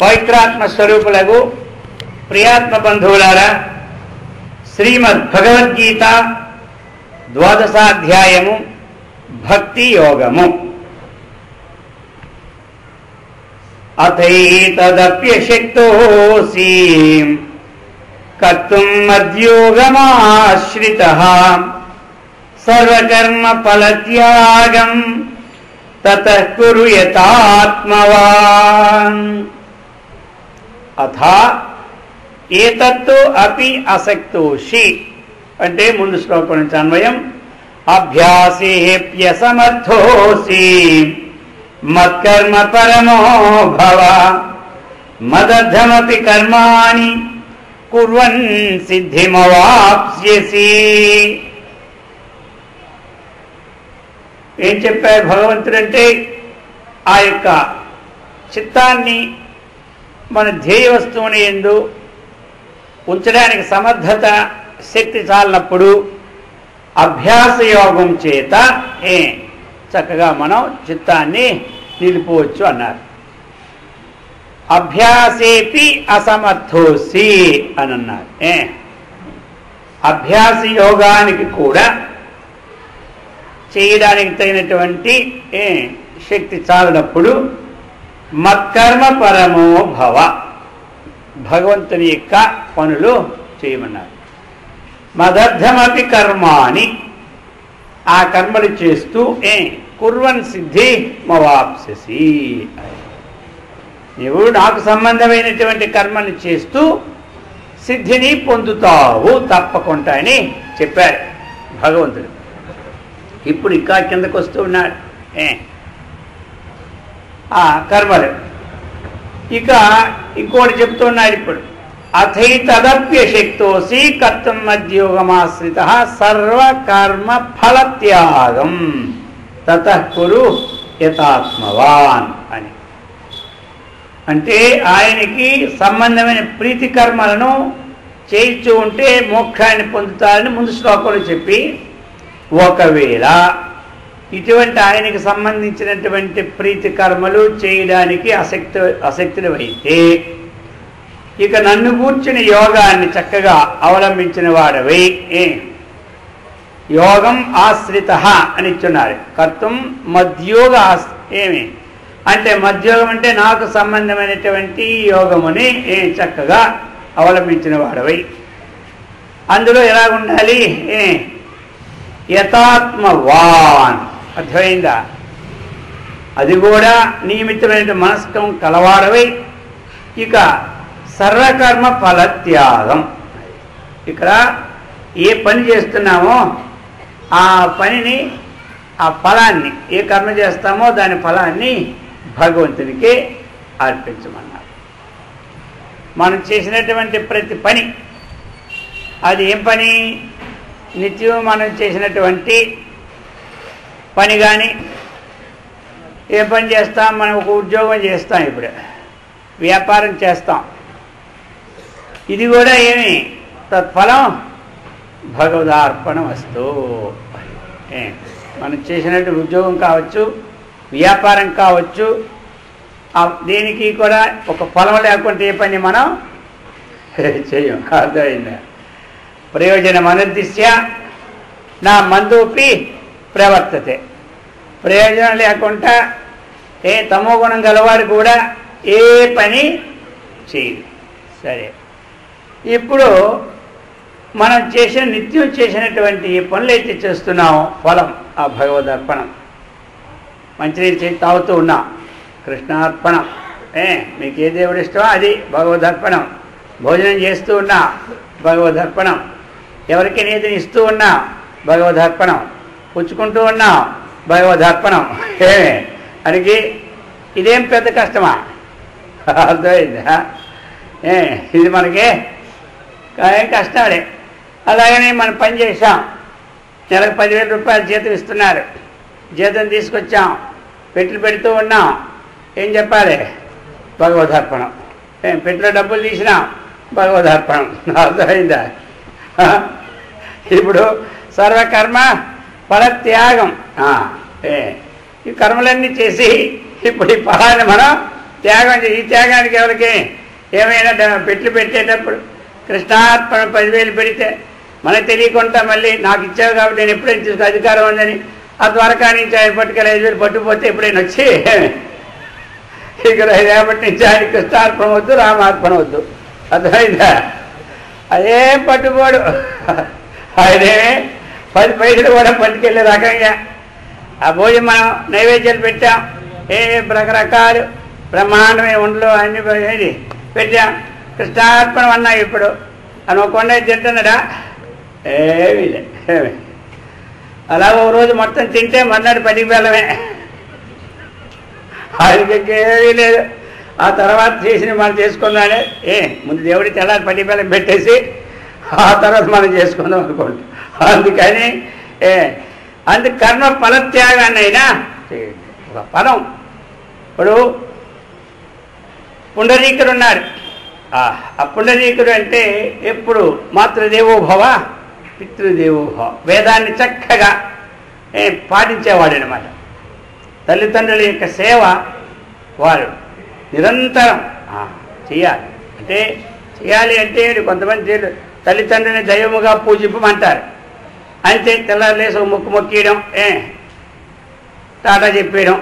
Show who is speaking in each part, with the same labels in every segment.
Speaker 1: పవిత్రాత్మ స్వరూపులకు ప్రియాత్మ బంధువులారా, శ్రీమద్ భగవద్గీత 12వ అధ్యాయము భక్తి యోగము. అథైతదప్యశక్తోసి కర్తుం మద్యోగమాశ్రితః సర్వకర్మ ఫలత్యాగం తతః కురు యతాత్మవాన్. అథ ఏతత్తు అపి అసక్తోషి అంటే ముందు శ్లోకం నుంచి అన్వయం. అభ్యాసేప్యసమర్థోసి మత్కర్మ పరమో భవ మదర్థమపి కర్మాణి కుర్వన్ సిద్ధిమవాప్స్యసి. ఏం చెప్పారు భగవంతుడంటే, ఆ యొక్క చిత్తాన్ని మన ధ్యేయ వస్తువుని యందు ఉంచడానికి సమర్థత శక్తి చాలినప్పుడు అభ్యాస యోగం చేత చక్కగా మనం చిత్తాన్ని నిలుపవచ్చు అన్నారు. అభ్యాసేపి అసమర్థోసి అని అన్నారు. అభ్యాస యోగానికి కూడా చేయడానికి తగినటువంటి శక్తి చాలినప్పుడు మత్కర్మ పరమో భవ, భగవంతుని యొక్క పనులు చేయమన్నారు. మదర్థమపి కర్మాని, ఆ కర్మలు చేస్తూ కుర్వన్ సిద్ధి మవాప్స్యసి, నీవు నాకు సంబంధమైనటువంటి కర్మలు చేస్తూ సిద్ధిని పొందుతావు తప్పకుండా అని చెప్పారు భగవంతుడు. ఇప్పుడు ఇంకా కిందకు వస్తూ ఉన్నాడు ఆ కర్మలు. ఇక ఇంకోటి చెప్తున్నాడు ఇప్పుడు. అథైతదప్యశక్తోసి కర్తుం మద్యోగమాశ్రితః సర్వకర్మ ఫలత్యాగం తతః కురు యతాత్మవాన్ అని. అంటే ఆయనకి సంబంధమైన ప్రీతి కర్మలను చేయించు ఉంటే మోక్షాన్ని పొందుతారని ముందు శ్లోకంలో చెప్పి, ఒకవేళ ఇటువంటి ఆయనకి సంబంధించినటువంటి ప్రీతి కర్మలు చేయడానికి అశక్తులు అయితే ఇక నన్ను కూర్చున్న యోగాన్ని చక్కగా అవలంబించిన వాడవై యోగం ఆశ్రిత అని ఇచ్చున్నారు. కర్తం మద్యోగ ఏమి అంటే మద్యోగం అంటే నాకు సంబంధమైనటువంటి యోగముని చక్కగా అవలంబించిన వాడవై అందులో ఎలా ఉండాలి? యతాత్మవాన్. అర్థమైందా? అది కూడా నియమితమైన మనస్కం కలవాడవై ఇక సర్వకర్మ ఫలత్యాగం. ఇక్కడ ఏ పని చేస్తున్నామో ఆ పనిని, ఆ ఫలాన్ని, ఏ కర్మ చేస్తామో దాని ఫలాన్ని భగవంతునికి అర్పించమన్నారు. మనం చేసినటువంటి ప్రతి పని, అది ఏం పని? నిత్యం మనం చేసినటువంటి పని కానీ, ఏ పని చేస్తాం? మనం ఒక ఉద్యోగం చేస్తాం, ఇప్పుడు వ్యాపారం చేస్తాం. ఇది కూడా ఏమి? తత్ఫలం భగవదార్పణం వస్తూ. మనం చేసినట్టు ఉద్యోగం కావచ్చు, వ్యాపారం కావచ్చు, దేనికి కూడా ఒక ఫలం లేకుంటే ఏ పని మనం చేయం. అర్థమైందా? ప్రయోజనం అనుద్దిశ్య నా మందోపి ప్రవర్తతే. ప్రయోజనం లేకుండా తమో గుణం గలవాడు కూడా ఏ పని చేయదు. సరే, ఇప్పుడు మనం నిత్యం చేసినటువంటి ఏ పనులు అయితే చేస్తున్నామో ఫలం ఆ భగవదర్పణం. మంచినీళ్ళు తాగుతూ ఉన్నాం, కృష్ణార్పణం. మీకు ఏ దేవుడు ఇష్టమో అది భగవదర్పణం. భోజనం చేస్తూ ఉన్నా భగవదర్పణం. ఎవరికి నీతిని ఇస్తూ ఉన్నా భగవదర్పణం. పుచ్చుకుంటూ ఉన్నాం భగవదర్పణం. అనికి ఇదేం పెద్ద కష్టమా? అర్థమైందా? ఇది మనకి ఏం కష్టాలే. అలాగనే మనం పని చేసాం, నెలకు 10,000 రూపాయలు జీతం ఇస్తున్నారు, జీతం తీసుకొచ్చాం, పెడుతూ ఉన్నాం. ఏం చెప్పాలి? భగవదర్పణం. పెట్టిలో డబ్బులు తీసినాం భగవదర్పణం. అర్థమైందా? ఇప్పుడు సర్వకర్మ ఫలత్యాగం. ఈ కర్మలన్నీ చేసి ఇప్పుడు ఈ ఫలాన్ని మనం త్యాగం ఈ త్యాగానికి ఎవరికి ఏమైనా పెట్లు పెట్టేటప్పుడు కృష్ణార్పణ 10,000 పెడితే మనకు తెలియకుండా మళ్ళీ నాకు ఇచ్చావు కాబట్టి నేను ఎప్పుడైనా తీసుకు అధికారం ఉందని ఆ ద్వారకా నుంచి ఆయన పట్టుకెళ్ళి 5,000 పట్టుకుపోతే ఎప్పుడైనా వచ్చి ఇక్కడ రేపటి నుంచి ఆయన కృష్ణార్పణ వద్దు రామార్పణ వద్దు అర్థమైందా అదేం పట్టుకోడు ఆయనే 10 పైసలు కూడా పట్టుకెళ్ళే రకంగా ఆ భోజనం మనం నైవేద్యాలు పెట్టాం రకరకాలు బ్రహ్మాండమైన ఉండలు అన్ని ఏది పెట్టాం కృష్ణార్పణం అన్నా ఇప్పుడు అనుకోకుండా తింటున్నాడా ఏమీ లే అలా ఒక రోజు మొత్తం తింటే మర్నాడు 10 బెల్లమే ఆయనకి ఏమీ లేదు ఆ తర్వాత చేసిన మనం చేసుకుందానే ముందు దేవుడి తెల్లారి 10 బెల్లం పెట్టేసి ఆ తర్వాత మనం చేసుకుందాం అనుకోండి అందుకని అందుకు కర్మ ఫలత్యాగాన్ని అయినా ఒక ఫలం ఇప్పుడు పుండరీకుడు ఉన్నారు ఆ పుండరీకుడు అంటే ఎప్పుడు మాతృదేవోభవ పితృదేవోభవ వేదాన్ని చక్కగా పాటించేవాడు అనమాట తల్లిదండ్రుల యొక్క సేవ వారు నిరంతరం చేయాలి అంటే కొంతమంది తల్లిదండ్రులని దైవముగా పూజింపమంటారు అంతే తెల్లారులేసి ఒక మొక్కియడం టాటా చెప్పేయడం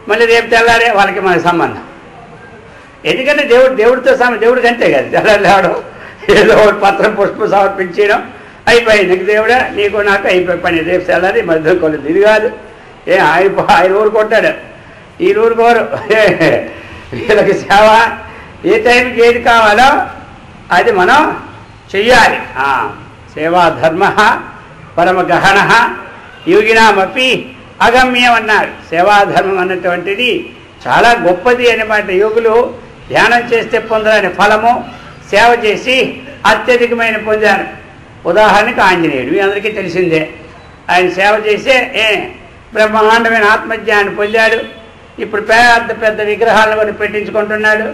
Speaker 1: మళ్ళీ రేపు తెల్లారే వాళ్ళకి మన సంబంధం ఎందుకంటే దేవుడితో దేవుడికి అంతే కదా తెల్లారు లేవడం ఏదో పత్రం పుష్పం సమర్పించడం అయిపోయింది నీకు దేవుడా నీకు నాకు అయిపోయి పని రేపు తెల్లారి మధ్య కొలేదు ఇది కాదు ఆయన ఊరుకుంటాడు ఈ ఊరుకోరు వీళ్ళకి సేవ ఏ టైంకి ఏది కావాలో అది మనం చెయ్యాలి సేవాధర్మ పరమ గహన యోగినామపి అగమ్యం అన్నారు సేవాధర్మం అన్నటువంటిది చాలా గొప్పది అన్నమాట యోగులు ధ్యానం చేస్తే పొందరాని ఫలము సేవ చేసి అత్యధికమైన పొందారు ఉదాహరణకు ఆంజనేయుడు మీ అందరికీ తెలిసిందే ఆయన సేవ చేసే బ్రహ్మాండమైన ఆత్మజ్ఞాన్ని పొందాడు ఇప్పుడు పెద్ద విగ్రహాలను కూడా పెట్టించుకుంటున్నాడు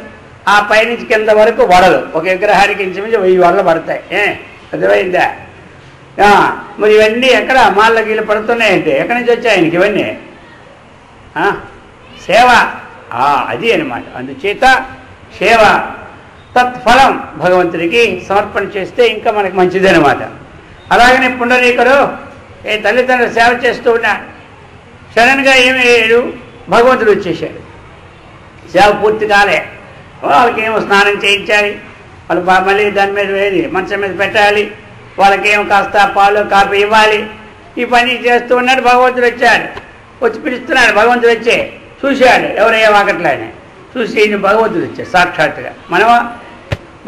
Speaker 1: ఆ పైనుంచి కింద వరకు వడలు ఒక విగ్రహానికి ఇంచుమించు 1000 వడలు పడతాయి అర్థమైందా మరి ఇవన్నీ ఎక్కడ మాళ్ళ గీళ్ళు పడుతున్నాయంటే ఎక్కడి నుంచి వచ్చాయి ఆయనకి ఇవన్నీ సేవ అది అనమాట అందుచేత సేవ తత్ఫలం భగవంతుడికి సమర్పణ చేస్తే ఇంకా మనకు మంచిదనమాట అలాగనే పుండరీకుడు తల్లిదండ్రులు సేవ చేస్తూ ఉన్నాడు సడన్గా ఏమయ్యాడు భగవంతుడు వచ్చేసాడు సేవ పూర్తి కాలే వాళ్ళకేమో స్నానం చేయించాలి వాళ్ళు మళ్ళీ దాని మీద వేది మంచం మీద పెట్టాలి వాళ్ళకేమో కాస్త పాలు కాపీ ఇవ్వాలి ఈ పని చేస్తూ ఉన్నాడు భగవంతుడు వచ్చాడు వచ్చి పిలుస్తున్నాడు భగవంతుడు వచ్చే చూశాడు ఎవరయ్యా వాకట్లానే చూసి ఈయన భగవంతుడు వచ్చాడు సాక్షాత్తుగా మనమా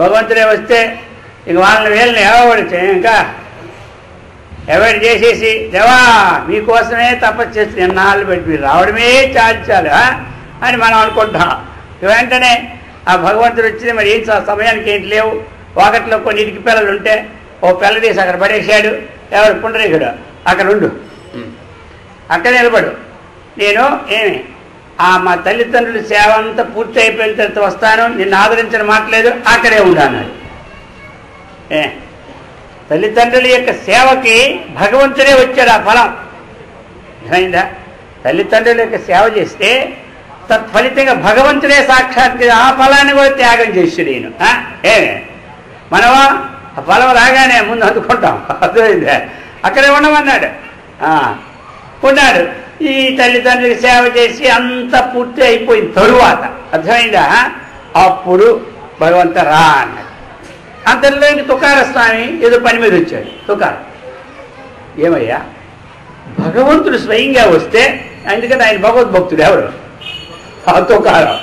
Speaker 1: భగవంతుడే వస్తే ఇక వాళ్ళని వీళ్ళని ఎవడొచ్చా ఇంకా అవాయిడ్ చేసేసి దేవా మీకోసమే తపస్సు చేస్తే ఎన్నాళ్ళు పెట్టి మీరు రావడమే చాలు అని మనం అనుకుంటాం వెంటనే ఆ భగవంతుడు వచ్చింది మరి ఏం సమయానికి ఏంటి లేవు వాకట్లో కొన్ని ఇటుక పిల్లలు ఉంటే ఓ పిల్ల తీసి అక్కడ పడేసాడు ఎవరు పుండరీకుడు అక్కడ ఉండు అక్కడ నిలబడు నేను మా తల్లిదండ్రుల సేవ అంతా పూర్తి అయిపోయిన తర్వాత వస్తాను నిన్ను ఆదరించిన మాట్లేదు అక్కడే ఉండాలి తల్లిదండ్రుల యొక్క సేవకి భగవంతుడే వచ్చాడు ఆ ఫలం అయిందా తల్లిదండ్రుల యొక్క సేవ చేస్తే తత్ఫలితంగా భగవంతుడే సాక్షాత్ ఆ ఫలాన్ని కూడా త్యాగం చేసాడు నేను మనమా ఆ ఫలం రాగానే ముందు అందుకుంటాం అర్థమైందా అక్కడే ఉండమన్నాడు ఉన్నాడు ఈ తల్లిదండ్రులకి సేవ చేసి అంత పూర్తి అయిపోయిన తరువాత అర్థమైందా అప్పుడు భగవంత రా అన్నాడు అంతలో తుకార స్వామి ఏదో పని మీద వచ్చాడు తుకారం ఏమయ్యా భగవంతుడు స్వయంగా వస్తే ఎందుకంటే ఆయన భగవద్భక్తుడు ఎవరు తుకారం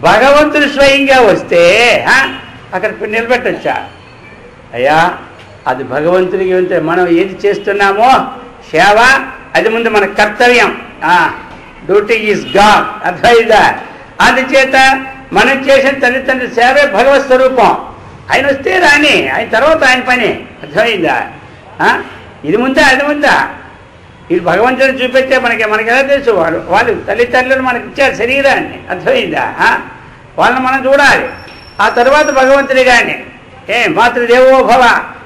Speaker 1: భగవంతుడు స్వయంగా వస్తే అక్కడ నిలబెట్టొచ్చా అయ్యా అది భగవంతుడికి వెళ్తే మనం ఏది చేస్తున్నామో సేవ అది ముందు మన కర్తవ్యం డ్యూటీ ఈజ్ గాడ్ అర్థమైందా అందుచేత మనం చేసిన తల్లిదండ్రుల సేవే భగవత్ స్వరూపం ఆయన వస్తే రాని ఆయన తర్వాత ఆయన పని అర్థమైందా ఇది ముందా అది ముందా ఇది భగవంతుడిని చూపెట్టే మనకి ఎలా తెలుసు వాళ్ళు తల్లిదండ్రులు మనకి ఇచ్చారు శరీరాన్ని అర్థమైందా వాళ్ళని మనం చూడాలి ఆ తర్వాత భగవంతుడి కానీ మాతృదేవో భవ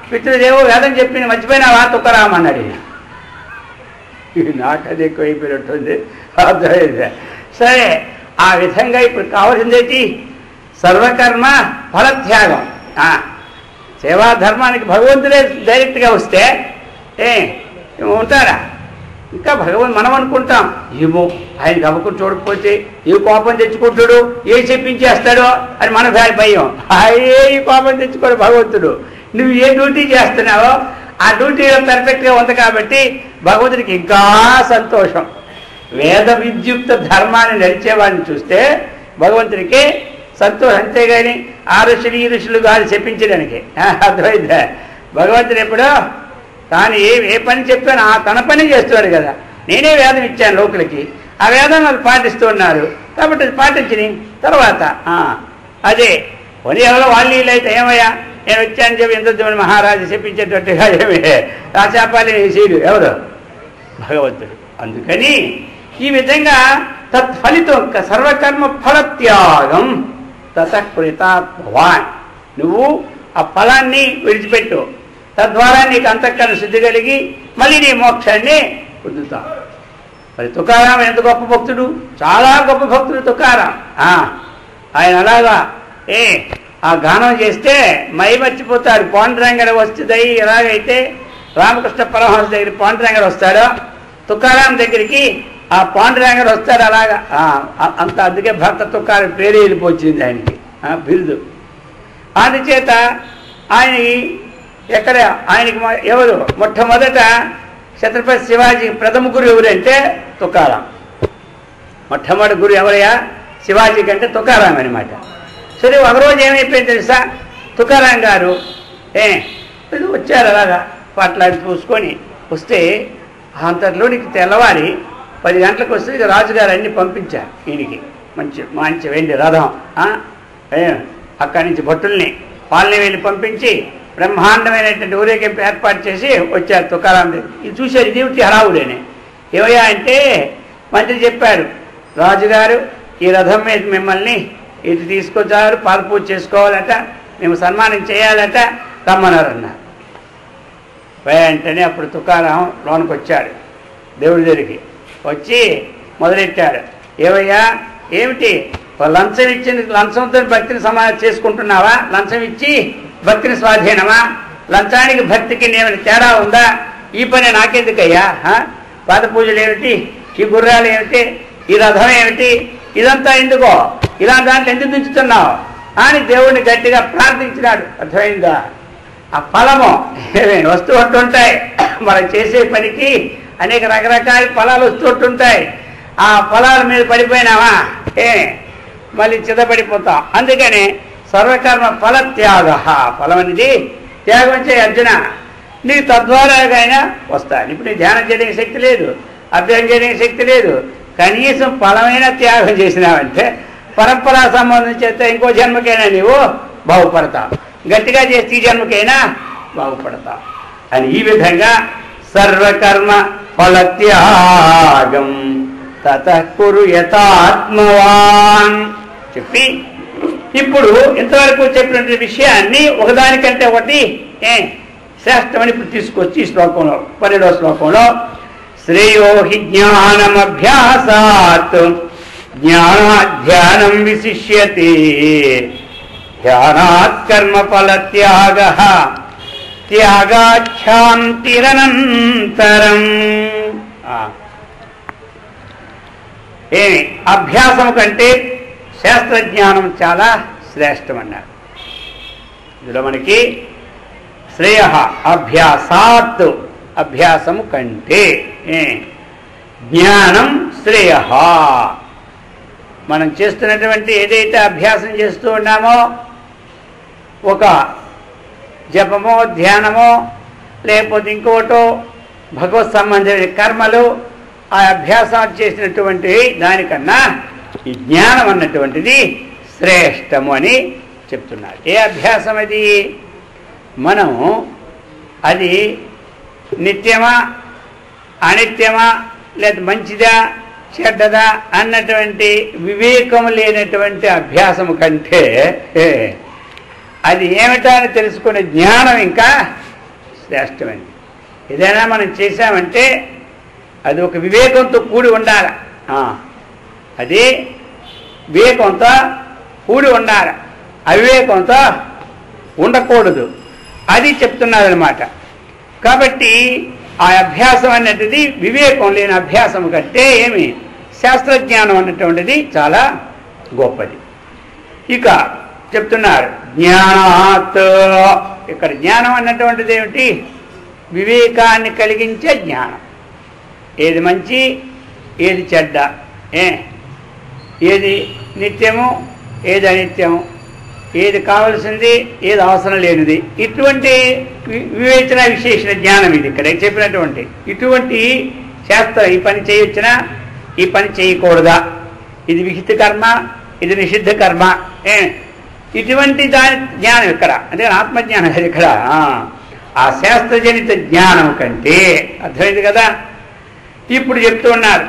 Speaker 1: పితృదేవో వేదం చెప్పింది మర్చిపోయినావా తుకారామన్నాడు నాకు అది ఎక్కువైపోయినట్టుంది అర్థమైందా సరే ఆ విధంగా ఇప్పుడు కావాల్సిందేంటి? సర్వకర్మ ఫలత్యాగం. సేవాధర్మానికి భగవంతుడే డైరెక్ట్గా వస్తే ఉంటారా? ఇంకా మనం అనుకుంటాం ఏమో ఆయన గబుకుని చూడకపోతే ఏ కోపం తెచ్చుకుంటాడు, ఏ చెప్పించేస్తాడో అని మన భయం. ఈ కోపం తెచ్చుకోడు భగవంతుడు. నువ్వు ఏ డ్యూటీ చేస్తున్నావో ఆ డ్యూటీలో పర్ఫెక్ట్గా ఉంది కాబట్టి భగవంతుడికి ఇంకా సంతోషం. వేద విద్యుక్త ధర్మాన్ని నడిచేవాడిని చూస్తే భగవంతుడికి సంతోషం. అంతేగాని ఆ ఋషులు ఈ ఋషులు గారు చెప్పించడానికి అర్థమైందా? భగవంతుడు ఎప్పుడో తాను ఏ పని చెప్పాను తన పని చేస్తున్నాడు కదా. నేనే వేదం ఇచ్చాను లోకులకి, ఆ వేదం వాళ్ళు పాటిస్తూ ఉన్నారు కాబట్టి అది పాటించి తర్వాత అదే కొని ఎవరో వాళ్ళు వీళ్ళైతే ఏమయ్యా నేను వచ్చాను చెప్పి ఎంత మహారాజు చెప్పించేటట్టుగా ఏమి ఆ శాపాలి శీలు ఎవరు? భగవంతుడు. అందుకని ఈ విధంగా తత్ఫలితం సర్వకర్మ ఫలత్యాగం తతకృతాత్మవాన్. నువ్వు ఆ ఫలాన్ని విడిచిపెట్టు, తద్వారా నీకు అంతఃకరణ శుద్ధి కలిగి మళ్ళీ నీ మోక్షాన్ని పొందుతావు. మరి తుకారాం ఎంత గొప్ప భక్తుడు, చాలా గొప్ప భక్తుడు తుకారాం. ఆయన అలాగా ఆ గానం చేస్తే మై మర్చిపోతాడు. పాండురంగడు వస్తుంది. ఎలాగైతే రామకృష్ణ పరమహంస దగ్గర పాండురంగడు వస్తాడో తుకారాం దగ్గరికి ఆ పాండురంగడు వస్తాడు. అలాగా అంత అందుకే భక్త తుకారం పేరు వెళ్ళిపోయింది ఆయనకి బిరుదు. అందుచేత ఆయన ఎక్కడ ఆయనకి ఎవరు మొట్టమొదట ఛత్రపతి శివాజీ ప్రథమ గురు ఎవరంటే తుకారాం. మొట్టమొదటి గురు ఎవరయ్యా? శివాజీ కంటే తుకారాం అనమాట. సరే ఒకరోజు ఏమైపోయింది తెలుసా? తుకారాం గారు వచ్చారు అలాగా పట్లాడి చూసుకొని వస్తే అంతలోనికి తెల్లవారి 10 గంటలకు వస్తే ఇక రాజుగారు అన్ని పంపించారు ఈయనకి. మంచి వెండి రథం అక్కడి నుంచి భట్టుల్ని వాళ్ళని వెళ్ళి పంపించి బ్రహ్మాండమైనటువంటి ఊరేగింపు ఏర్పాటు చేసి వచ్చారు తుకారాం దగ్గర. ఇది చూశారు, ఇదేమిటి హడావుడని. ఏమయ్యా అంటే మంత్రి చెప్పారు, రాజుగారు ఈ రథం మీద మిమ్మల్ని ఇటు తీసుకొచ్చారు, పాదపూజ చేసుకోవాలట, మేము సన్మానం చేయాలట, రమ్మన్నారు అన్నారు. వెంటనే అప్పుడు తుకారాం లోనికి వచ్చాడు దేవుడి దగ్గరికి. వచ్చి మొదలెట్టాడు, ఏవయ్యా ఏమిటి లంచం ఇచ్చింది, లంచంతో భక్తిని చేసుకుంటున్నావా? లంచం ఇచ్చి భక్తిని స్వాధీనమా? లంచానికి భక్తికి ఏమైనా తేడా ఉందా? ఈ పని నాకెందుకయ్యా? పాద పూజలు ఏమిటి, ఈ గుర్రాలు ఏమిటి, ఈ రథం ఏమిటి, ఇదంతా ఎందుకో, ఇలా దాంట్లో ఎందుకు దించుతున్నావు అని దేవుడిని గట్టిగా ప్రార్థించినాడు. అర్థమైందా? ఆ ఫలము వస్తూ ఉంటుంటాయి. మనం చేసే పనికి అనేక రకరకాల ఫలాలు వస్తుంటుంటాయి. ఆ ఫలాల మీద పడిపోయినావా మళ్ళీ చిదపడిపోతాం. అందుకని సర్వకర్మ ఫలత్యాగ, ఫలం అనేది త్యాగం చేయ అర్జున. నీకు తద్వారాగైనా వస్తాను. ఇప్పుడు నీ ధ్యానం చేయడానికి శక్తి లేదు, అభ్యాసం చేయడానికి శక్తి లేదు, కనీసం ఫలమైన త్యాగం చేసినావంటే పరంపరా సంబంధం చేస్తే ఇంకో జన్మకైనా నీవు బాగుపడతావు, గట్టిగా చేస్తే ఈ జన్మకైనా బాగుపడతావు అని. ఈ విధంగా సర్వకర్మ ఫలత్యాగం తతః కురు యతాత్మవాన్ చెప్పి ఇప్పుడు ఇంతవరకు చెప్పినటువంటి విషయాన్ని ఒకదానికంటే ఒకటి శ్రేష్టమని ఇప్పుడు తీసుకొచ్చి ఈ శ్లోకంలో 12వ శ్లోకంలో శ్రేయో హి జ్ఞానమభ్యాసాత్ జ్ఞానాధ్యానం విశిష్యతే ధ్యానాత్ కర్మఫల త్యాగః త్యాగాఖ్యాంతిరనంతరం. అభ్యాసం కంటే శాస్త్రజ్ఞానం చాలా శ్రేష్టమన్నారు. ఇందులో మనకి శ్రేయ అభ్యాసాత్, అభ్యాసము కంటే జ్ఞానం శ్రేయ. మనం చేస్తున్నటువంటి ఏదైతే అభ్యాసం చేస్తూ ఉన్నామో, ఒక జపమో ధ్యానమో లేకపోతే ఇంకోటో భగవత్ సంబంధమైన కర్మలు, ఆ అభ్యాసం చేసినటువంటి దానికన్నా ఈ జ్ఞానం అన్నటువంటిది శ్రేష్టము అని చెప్తున్నారు. ఏ అభ్యాసం అది? మనం అది నిత్యమా అనిత్యమా లేదా మంచిదా చెడ్డదా అన్నటువంటి వివేకం లేనటువంటి అభ్యాసము కంటే అది ఏమిటా అని తెలుసుకునే జ్ఞానం ఇంకా శ్రేష్టమైనది. ఏదైనా మనం చేశామంటే అది ఒక వివేకంతో కూడి ఉండాలి. అది వివేకంతో కూడి ఉండాలి, అవివేకంతో ఉండకూడదు. అది చెప్తున్నారనమాట. కాబట్టి ఆ అభ్యాసం అనేటిది వివేకం లేని అభ్యాసం కంటే ఏమి శాస్త్రజ్ఞానం అన్నటువంటిది చాలా గొప్పది. ఇక చెప్తున్నారు జ్ఞానాత్. ఇక్కడ జ్ఞానం అన్నటువంటిది ఏమిటి? వివేకాన్ని కలిగించే జ్ఞానం. ఏది మంచి, ఏది చెడ్డ, ఏది నిత్యము, ఏది అనిత్యము, ఏది కావలసింది, ఏది అవసరం లేనిది, ఇటువంటి వివేచన విశేషణ జ్ఞానం ఇది ఇక్కడ చెప్పినటువంటి. ఇటువంటి శాస్త్రం ఈ పని చేయొచ్చునా, ఈ పని చేయకూడదా, ఇది విహిత కర్మ, ఇది నిషిద్ధ కర్మ, ఇటువంటి దాని జ్ఞానం ఇక్కడ. అంటే ఆత్మజ్ఞానం అది ఇక్కడ. ఆ శాస్త్రజనిత జ్ఞానం కంటే అర్థమైంది కదా. ఇప్పుడు చెప్తూ ఉన్నారు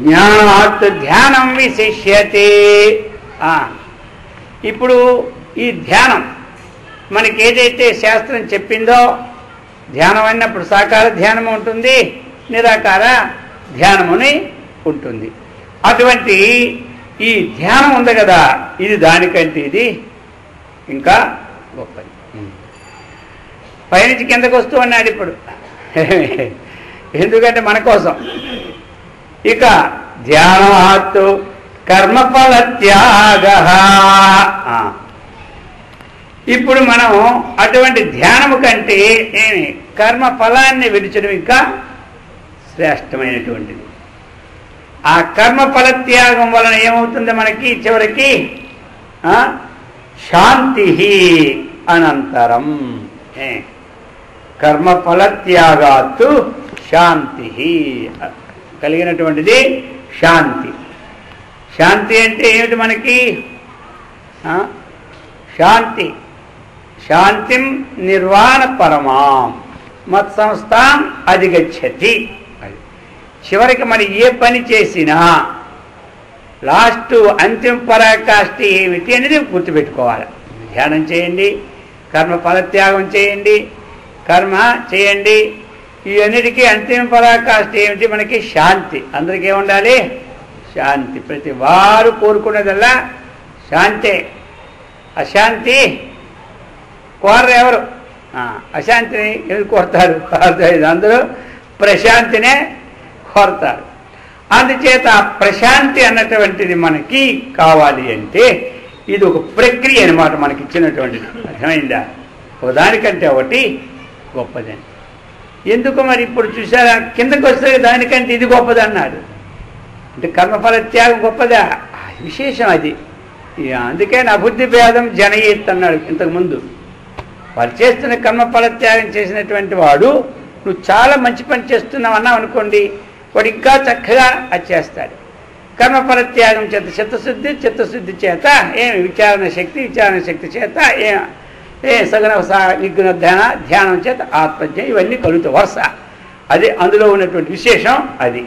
Speaker 1: జ్ఞానాత్ ధ్యానం విశిష్యతే. ఇప్పుడు ఈ ధ్యానం మనకి ఏదైతే శాస్త్రం చెప్పిందో, ధ్యానం అన్నప్పుడు సాకార ధ్యానం ఉంటుంది, నిరాకార ధ్యానముని ఉంటుంది. అటువంటి ఈ ధ్యానం ఉంది కదా, ఇది దానికంటే ఇది ఇంకా గొప్పది. పైనుంచి కిందకు వస్తూ ఉన్నాడు ఇప్పుడు, ఎందుకంటే మన కోసం. ఇక ధ్యానాత్ కర్మఫల త్యాగ. ఇప్పుడు మనం అటువంటి ధ్యానము కంటే ఏమి కర్మ ఫలాన్ని విడిచడం ఇంకా శ్రేష్టమైనటువంటిది. ఆ కర్మ ఫలత్యాగం వలన ఏమవుతుంది మనకి చివరికి? శాంతి అనంతరం. కర్మ ఫలత్యాగాత్తు శాంతి కలిగినటువంటిది శాంతి. శాంతి అంటే ఏమిటి మనకి? శాంతి శాంతిం నిర్వాణ పరమాం మత్సంస్థాం అధిగచ్చతి. చివరికి మరి ఏ పని చేసినా లాస్ట్ అంతిమ పరాకాష్ఠ ఏమిటి అనేది గుర్తుపెట్టుకోవాలి. ధ్యానం చేయండి, కర్మ ఫలత్యాగం చేయండి, కర్మ చేయండి, ఇవన్నిటికీ అంతిమ పరాకాష్ఠ ఏమిటి? మనకి శాంతి. అందరికీ ఏముండాలి? శాంతి. ప్రతి వారు కోరుకునేదల్లా శాంతే. అశాంతి కోరరు ఎవరు. అశాంతిని ఎందుకు కోరుతారు? అందరూ ప్రశాంతినే కోరతారు. అందుచేత ప్రశాంతి అన్నటువంటిది మనకి కావాలి అంటే ఇది ఒక ప్రక్రియ అనమాట మనకి ఇచ్చినటువంటిది. అర్థమైందా? ఒకదానికంటే ఒకటి గొప్పదని. ఎందుకు మరి ఇప్పుడు చూసారా, కిందకు వస్తే దానికంటే ఇది గొప్పది అన్నాడు. అంటే కర్మఫల త్యాగం గొప్పదా? విశేషం అది. అందుకే నా బుద్ధి భేదం జనయేత్ అన్నాడు ఇంతకుముందు. వారు చేస్తున్న కర్మఫల త్యాగం చేసినటువంటి వాడు నువ్వు చాలా మంచి పని చేస్తున్నావు అన్నావు అనుకోండి, వాడు ఇంకా చక్కగా అది చేస్తాడు. కర్మఫల త్యాగం చేత చిత్తశుద్ధి, చిత్తశుద్ధి చేత విచారణ శక్తి చేత సగుణ నిర్గుణ ధ్యానం చేత ఆత్మజ్ఞ ఇవన్నీ కలుగుతాయి వరుస. అది అందులో ఉన్నటువంటి విశేషం అది.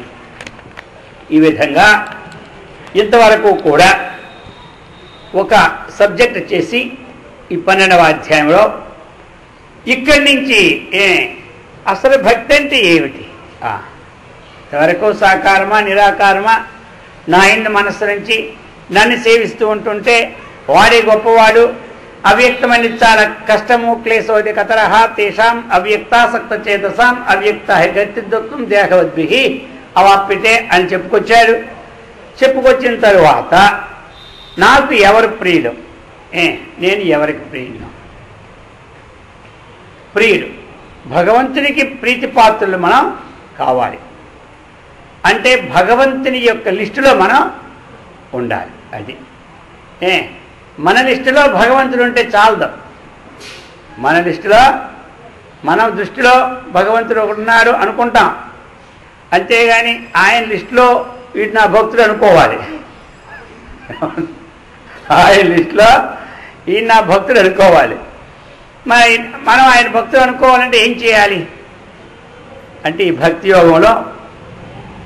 Speaker 1: ఈ విధంగా ఇంతవరకు కూడా ఒక సబ్జెక్ట్ చేసి ఈ 12వ అధ్యాయంలో ఇక్కడి నుంచి అసలు భక్తి అంటే ఏమిటి, ఇంతవరకు సాకారమా నిరాకారమా, నా ఇంటి మనస్సు నుంచి నన్ను సేవిస్తూ ఉంటుంటే వాడే గొప్పవాడు, అవ్యక్తమని చాలా కష్టము, క్లేశోది కతరహ తేషాం అవ్యక్తాసక్త చేతసాం అవ్యక్త గతిత్వం దేహవద్భి అవాప్యతే అని చెప్పుకొచ్చాడు. చెప్పుకొచ్చిన తరువాత నాకు ఎవరు ప్రియుడు, నేను ఎవరికి ప్రియుడు భగవంతునికి ప్రీతిపాత్రులు మనం కావాలి అంటే భగవంతుని యొక్క లిస్టులో మనం ఉండాలి. అది మన లిస్టులో భగవంతుడు ఉంటే చాలదు. మన లిస్టులో మన దృష్టిలో భగవంతుడు ఉన్నాడు అనుకుంటాం, అంతేగాని ఆయన లిస్టులో వీడు నా భక్తుడు అనుకోవాలి. ఆయన లిస్టులో ఈయన నా భక్తుడు అనుకోవాలి. మరి మనం ఆయన భక్తుడు అనుకోవాలంటే ఏం చేయాలి అంటే ఈ భక్తి యోగంలో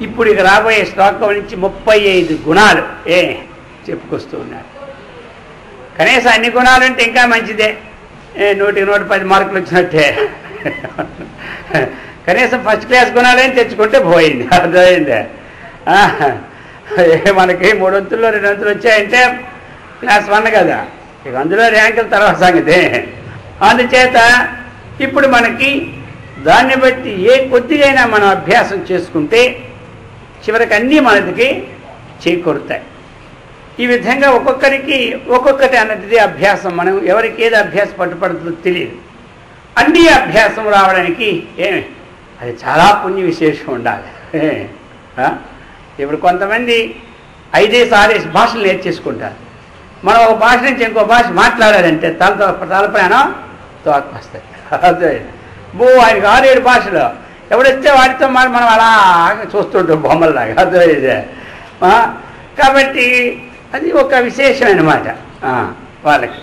Speaker 1: ఇప్పుడు ఇక రాబోయే శ్లోకం నుంచి 35 గుణాలు చెప్పుకొస్తూ ఉన్నారు. కనీసం అన్ని గుణాలు అంటే ఇంకా మంచిదే, 100కి 110 మార్కులు వచ్చినట్టే. కనీసం ఫస్ట్ క్లాస్ గుణాలని తెచ్చుకుంటే పోయింది, అర్థమైందే. మనకి 3 వంతుల్లో 2 వంతులు వచ్చాయంటే క్లాస్ 1 కదా, ఇక అందులో ర్యాంకుల తర్వాత సంగతి. అందుచేత ఇప్పుడు మనకి దాన్ని బట్టి కొద్దిగైనా మనం అభ్యాసం చేసుకుంటే చివరికి అన్నీ మనకి చేకూరుతాయి. ఈ విధంగా ఒక్కొక్కరికి ఒక్కొక్కటి అన్నది అభ్యాసం. మనం ఎవరికి ఏది అభ్యాసం పట్టుపడుతుందో తెలియదు. అన్ని అభ్యాసం రావడానికి అది చాలా పుణ్య విశేషం ఉండాలి. ఇప్పుడు కొంతమంది 5-6 భాషలు నేర్చేసుకుంటారు. మనం ఒక భాష నుంచి ఇంకో భాష మాట్లాడాలంటే తలపైన తోకమొస్తుంది. అదే ఆయనకి 6-7 భాషలు ఎవడొస్తే వాటితో మనం అలా చూస్తుంటాం బొమ్మల్లాగా. అదే కాబట్టి అది ఒక విశేషమైన మాట వాళ్ళకి.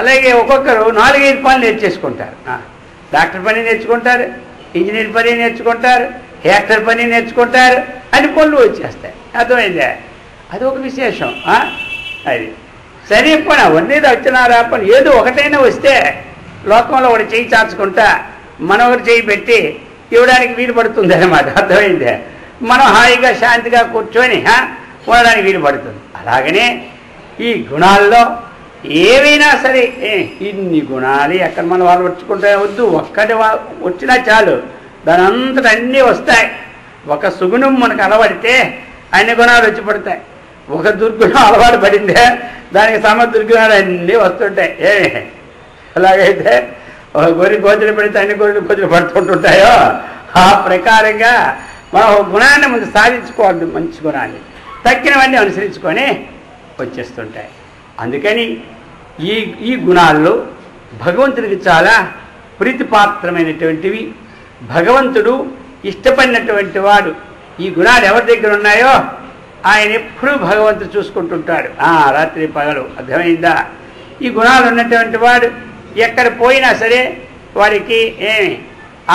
Speaker 1: అలాగే ఒక్కొక్కరు 4-5 పనులు నేర్చేసుకుంటారు. డాక్టర్ పని నేర్చుకుంటారు, ఇంజనీర్ పని నేర్చుకుంటారు, యాక్టర్ పని నేర్చుకుంటారు, అన్ని పనులు వచ్చేస్తాయి. అర్థమైందే, అది ఒక విశేషం. అది సరే పని అవన్నీ వచ్చినారా పని ఏదో ఒకటైనా వస్తే లోకంలో ఒకటి చేయి చాచుకుంటా మనం ఒకటి చేయి పెట్టి ఇవ్వడానికి వీలు పడుతుంది అన్నమాట. అర్థమైందే, మనం హాయిగా శాంతిగా కూర్చొని ఉండడానికి వీలు పడుతుంది. అలాగనే ఈ గుణాల్లో ఏవైనా సరే ఇన్ని గుణాలు ఎక్కడ మనం వాళ్ళు వచ్చుకుంటే వద్దు, ఒక్కటి వచ్చినా చాలు, దాని అంతటా అన్నీ వస్తాయి. ఒక సుగుణం మనకు అలవడితే అన్ని గుణాలు వచ్చి పడతాయి. ఒక దుర్గుణం అలవాటు పడిందే దానికి దుర్గుణాలు అన్నీ వస్తుంటాయి. ఎలాగైతే ఒక గొర్రె గోతులు పెడితే అన్ని గొర్రెలు గోతులు పడుతుంటుంటాయో ఆ ప్రకారంగా మనం ఒక గుణాన్ని ముందు సాధించుకోవద్దు. మంచి గుణాన్ని తక్కినవన్నీ అనుసరించుకొని వచ్చేస్తుంటాయి. అందుకని ఈ గుణాల్లో భగవంతుడికి చాలా ప్రీతిపాత్రమైనటువంటివి. భగవంతుడు ఇష్టపడినటువంటి వాడు. ఈ గుణాలు ఎవరి దగ్గర ఉన్నాయో ఆయన ఎప్పుడూ భగవంతుడు చూసుకుంటుంటాడు రాత్రి పగలు. అర్థమైందా? ఈ గుణాలు ఉన్నటువంటి వాడు ఎక్కడ పోయినా సరే వారికి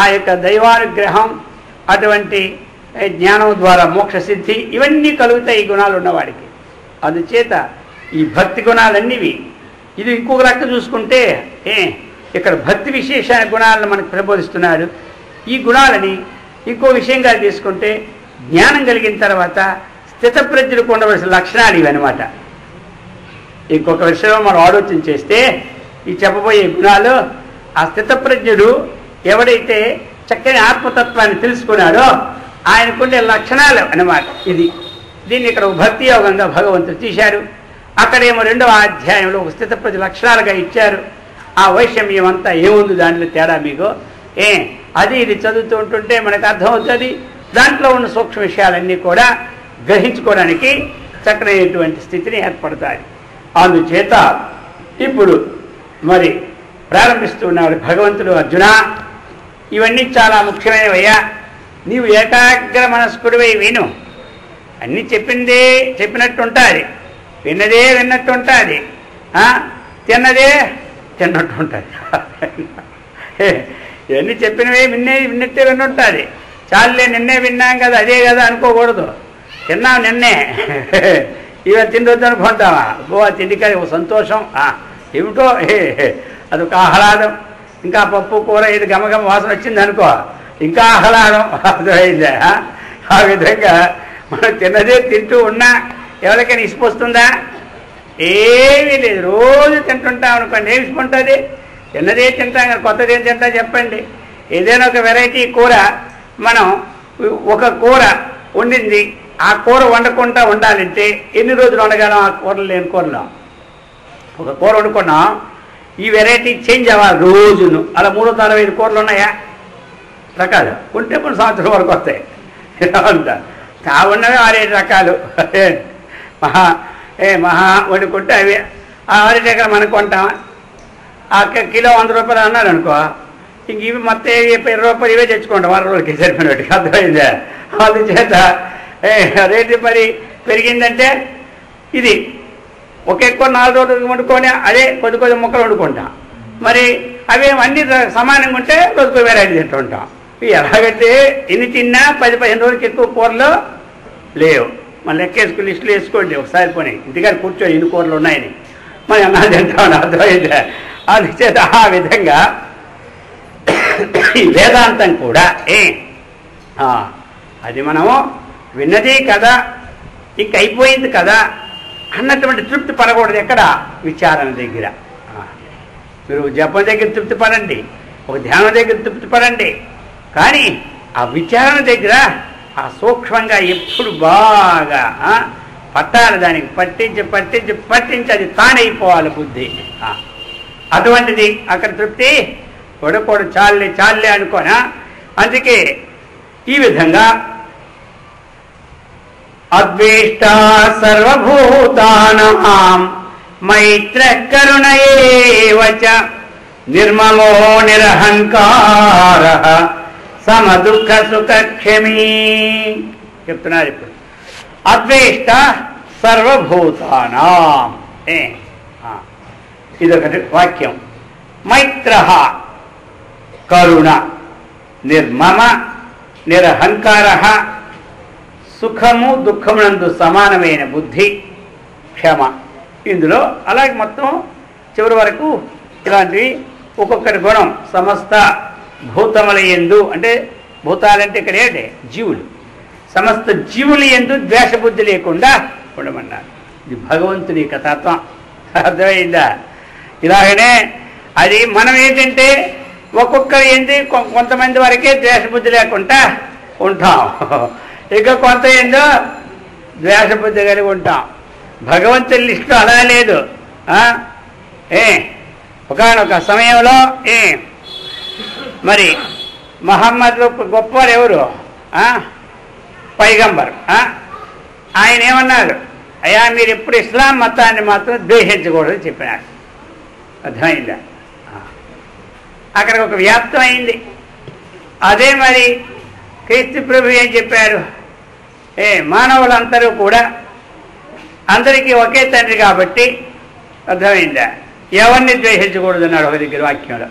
Speaker 1: ఆ యొక్క దైవానుగ్రహం, అటువంటి జ్ఞానం ద్వారా మోక్ష సిద్ధి ఇవన్నీ కలుగుతాయి ఈ గుణాలు ఉన్నవాడికి. అందుచేత ఈ భక్తి గుణాలన్నీవి ఇది ఇంకొక రకంగా చూసుకుంటే ఇక్కడ భక్తి విశేష గుణాలను మనకు ప్రబోధిస్తున్నాడు. ఈ గుణాలని ఇంకో విషయంగా తీసుకుంటే జ్ఞానం కలిగిన తర్వాత స్థితప్రజ్ఞులకు ఉండవలసిన లక్షణాలు ఇవన్నమాట. ఇంకొక విషయం మనం ఆలోచన చేస్తే ఈ చెప్పబోయే గుణాలు ఆ స్థితప్రజ్ఞుడు ఎవడైతే చక్కని ఆత్మతత్వాన్ని తెలుసుకున్నాడో ఆయనకుండే లక్షణాలు అన్నమాట. దీన్ని ఇక్కడ భక్తి యోగంగా భగవంతుడు తీశారు. అక్కడేమో 2వ అధ్యాయంలో ఒక స్థితప్రజ్ఞ లక్షణాలుగా ఇచ్చారు. ఆ వైషమ్యం అంతా ఏముంది దాంట్లో తేడా మీకు అది ఇది చదువుతూ ఉంటుంటే మనకు అర్థమవుతుంది. దాంట్లో ఉన్న సూక్ష్మ విషయాలన్నీ కూడా గ్రహించుకోవడానికి చక్కనైనటువంటి స్థితిని ఏర్పడతాయి. అందుచేత ఇప్పుడు మరి ప్రారంభిస్తున్నాడు భగవంతుడు. అర్జున, ఇవన్నీ చాలా ముఖ్యమైనవయ్యా, నీవు ఏకాగ్ర మనస్కుడివై విను. అన్నీ చెప్పినట్టు ఉంటుంది, విన్నదే విన్నట్టు ఉంటుంది, తిన్నదే తిన్నట్టు ఉంటుంది. ఇవన్నీ చెప్పినవే విన్నట్టే విన్నుంటుంది. చాలులే నిన్నే విన్నాం కదా అదే కదా అనుకోకూడదు. తిన్నాం నిన్నే, ఇవాళ తిండొద్దు అనుకుంటావా? ఆ తిండికాయ ఒక సంతోషం ఏమిటో, అదొక ఆహ్లాదం. ఇంకా పప్పు కూర ఇది గమగమ వాసన వచ్చింది అనుకో, ఇంకా ఆహ్లాదం. అర్థమైందా? ఆ విధంగా మనం తిన్నదే తింటూ ఉన్నా ఎవరికైనా ఇసుకొస్తుందా? ఏమీ లేదు. రోజు తింటుంటాం అనుకోండి, ఏమి ఇసుకుంటుంది? తిన్నదే తింటాం కదా, కొత్తది ఏం తింటా చెప్పండి. ఏదైనా ఒక వెరైటీ కూర మనం ఒక కూర వండింది, ఆ కూర వండకుండా ఉండాలంటే ఎన్ని రోజులు వండగలం? ఆ కూరలు లేని కూరలో ఒక కూర వండుకున్నాం, ఈ వెరైటీ చేంజ్ అవ్వాలి రోజును. అలా 365 కూరలు ఉన్నాయా? రకాలు ఉంటే కొన్ని సంవత్సరం వరకు వస్తాయి. అంతా కావున్నవి 6-7 రకాలు. మహా వండుకుంటే అవి 6 రకాలు మనం కొంటాం. ఆ కిలో 100 రూపాయలు అన్నారు అనుకో, ఇంక ఇవి మొత్తం 20 రూపాయలు ఇవే తెచ్చుకోండి 1 రోజులకి సరిపోయినట్టు. అర్థమైందా? అందుచేత రేటు మరి పెరిగిందంటే ఇది ఒక ఎక్కువ 4 రోజులు వండుకొని అదే కొద్ది ముక్కలు వండుకుంటాం. మరి అవి అన్ని సమానంగా ఉంటే రోజుకు వెరైటీ తింటుంటాం. ఎలాగైతే ఎన్ని తిన్నా 10-15 రోజులకి ఎక్కువ కూరలు లేవు. మన లెక్కేసుకుని లిస్టులు వేసుకోండి ఒకసారి పోనీ, ఇంటికాడ కూర్చొని ఎన్ని కూరలు ఉన్నాయని మనం అన్నా తింటామని. అర్థమైందా? అందుచేత ఆ విధంగా ఈ వేదాంతం కూడా అది మనము విన్నది కదా ఇంక అయిపోయింది కదా అన్నటువంటి తృప్తి పడకూడదు. ఎక్కడ? విచారణ దగ్గర. మీరు జపం దగ్గర తృప్తి పడండి, ఒక ధ్యానం దగ్గర తృప్తి పడండి, కానీ ఆ విచారణ దగ్గర ఆ సూక్ష్మంగా ఎప్పుడు బాగా పట్టాలి, దానికి పట్టించి పట్టించి పట్టించి అది తానైపోవాలి బుద్ధి. అటువంటిది అక్కడ తృప్తి కొడకోడు చాలే చాలే అనుకోనా. అందుకే ఈ విధంగా అద్వేష్ట సర్వభూతానాం మైత్ర కరుణ ఏవచ నిర్మమో నిరహంకార సమదుఃఖ సుఖ క్షమీ చెప్తున్నారు. ఇప్పుడు అద్వేష్ట సర్వభూతానాం, ఇదొకటి వాక్యం. మైత్ర కరుణ, నిర్మమ నిరహంకార, సుఖము దుఃఖమునందు సమానమైన బుద్ధి, క్షమ. ఇందులో అలాగే మొత్తం చివరి వరకు ఇలాంటివి ఒక్కొక్కటి గుణం. సమస్త భూతముల యందు, అంటే భూతాలంటే ఇక్కడ ఏంటి? జీవులు. సమస్త జీవుల యందు ద్వేషబుద్ధి లేకుండా ఉండమన్నారు. ఇది భగవంతుని యొక్క తత్వం. అర్థమైందా? ఇలాగనే అది మనం ఏంటంటే ఒక్కొక్కరు ఏంటి కొంతమంది వరకే ద్వేషబుద్ధి లేకుండా ఉంటాం, ఇక కొంత ఏందో ద్వేషబుద్ధి కలిగి ఉంటాం. భగవంతుని లిస్టు అలా లేదు. ఒకనొక సమయంలో మరి మహమ్మద్ గొప్పవారు ఎవరు? పైగంబర్. ఆయన ఏమన్నారు? అయ్యా మీరు ఎప్పుడు ఇస్లాం మతాన్ని మాత్రం ద్వేషించకూడదని చెప్పినారు. అర్థమైందా? అక్కడికి ఒక వ్యాప్తం అయింది. అదే మరి క్రీస్తు ప్రభు ఏం చెప్పారు? మానవులందరూ కూడా అందరికీ ఒకే తండ్రి కాబట్టి, అర్థమైందా, ఎవరిని ద్వేషించకూడదు అన్నాడు ఒక దగ్గర వాక్యంలో.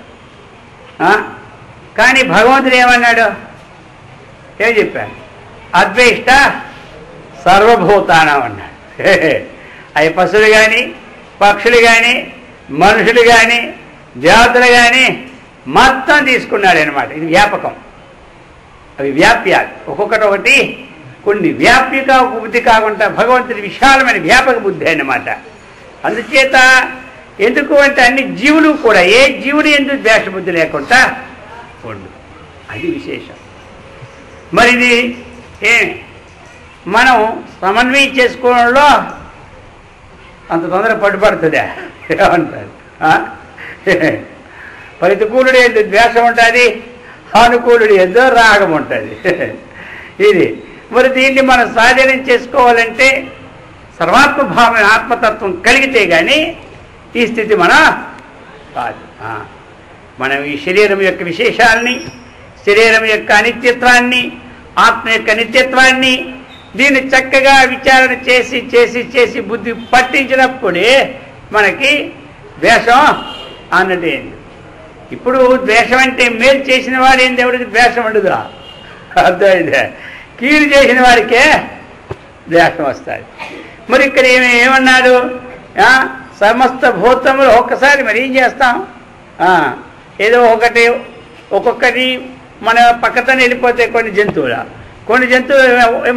Speaker 1: కానీ భగవంతుడు ఏమన్నాడు? ఏం చెప్పాడు? అద్వేష్ట సర్వభూతానం అన్నాడు. అవి పశువులు కానీ, పక్షులు కానీ, మనుషులు కానీ, దేవతలు కానీ మొత్తం తీసుకున్నాడు అనమాట. ఇది వ్యాపకం. అవి వ్యాప్యాలు, ఒక్కొక్కటి ఒకటి కొన్ని వ్యాప్యక బుద్ధి కాకుండా భగవంతుడి విశాలమైన వ్యాపక బుద్ధి అన్నమాట. అందుచేత ఎందుకు అంటే అన్ని జీవులు కూడా ఏ జీవుడు ఎందుకు ద్వేషబుద్ధి లేకుండా ఉండు, అది విశేషం. మరి ఇది మనం సమన్వయం చేసుకోవడంలో అంత తొందర పట్టుబడుతుందా? ఏమంటారు? ప్రతికూలుడు ఎందుకు ద్వేషం ఉంటుంది, అనుకూలుడు ఎందుకు రాగం ఉంటుంది. ఇది మరి దీన్ని మనం సాధనం చేసుకోవాలంటే సర్వాత్మభావమైన ఆత్మతత్వం కలిగితే కానీ ఈ స్థితి మన కాదు. మనం ఈ శరీరం యొక్క విశేషాలని, శరీరం యొక్క అనిత్యత్వాన్ని, ఆత్మ యొక్క నిత్యత్వాన్ని దీన్ని చక్కగా విచారణ చేసి చేసి చేసి బుద్ధి పట్టించినప్పుడే మనకి ద్వేషం అన్నది. ఇప్పుడు ద్వేషం అంటే మేలు చేసిన వాడు ఏంది, ఎవరికి ద్వేషం ఉండదు. అర్థమైందే? కీడు చేసిన వారికే ద్వేషం వస్తుంది. మరి ఇక్కడ ఏమన్నాడు? సమస్త భూతములు ఒక్కసారి మరి ఏం చేస్తాం? ఏదో ఒక్కొక్కటి మన పక్కతోనే వెళ్ళిపోతే కొన్ని జంతువులు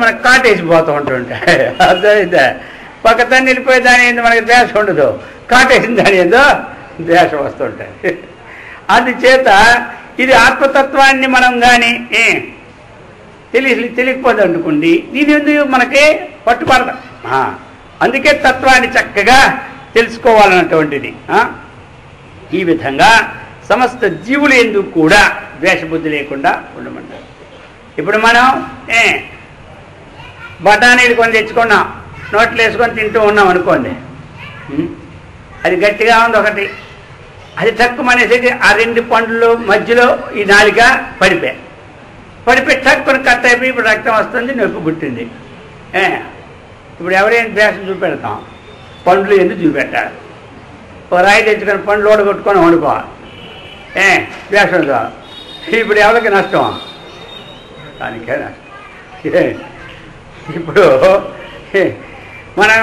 Speaker 1: మనకు కాటేసిపోతూ ఉంటుంటాయి. అర్థమైందా? పక్కతోనే వెళ్ళిపోయే దాని ఏందో మనకి ద్వేషం ఉండదు, కాటేసిన దాని ఏందో ద్వేషం వస్తుంటుంది. అందుచేత ఇది ఆత్మతత్వాన్ని మనం కానీ తెలియకపోతే అనుకోండి, దీని ఎందుకు మనకి పట్టుపడతాం. అందుకే తత్వాన్ని చక్కగా తెలుసుకోవాలన్నటువంటిది. ఈ విధంగా సమస్త జీవులు ఎందుకు కూడా ద్వేషబుద్ధి లేకుండా ఉండమంటారు. ఇప్పుడు మనం బఠానీలు కొని తెచ్చుకున్నాం, నోట్లు వేసుకొని తింటూ ఉన్నాం అనుకోండి, అది గట్టిగా ఉంది ఒకటి, అది తక్కువ అనేసి ఆ రెండు పండ్లు మధ్యలో ఈ నాలిక పడిపోయి తక్కువ కట్ అయిపోయి ఇప్పుడు రక్తం వస్తుంది, నొప్పి పుట్టింది. ఇప్పుడు ఎవరైనా ద్వేషం చూపెడతాం, పండ్లు ఎందుకు చూపెట్టాలి? ఒక రాయి తెచ్చుకొని పండ్లు ఓడగొట్టుకొని వండుకోవాలి, ద్వేషం కావాలి. ఇప్పుడు ఎవరికి నష్టం? దానికే నష్టం. ఇప్పుడు మనం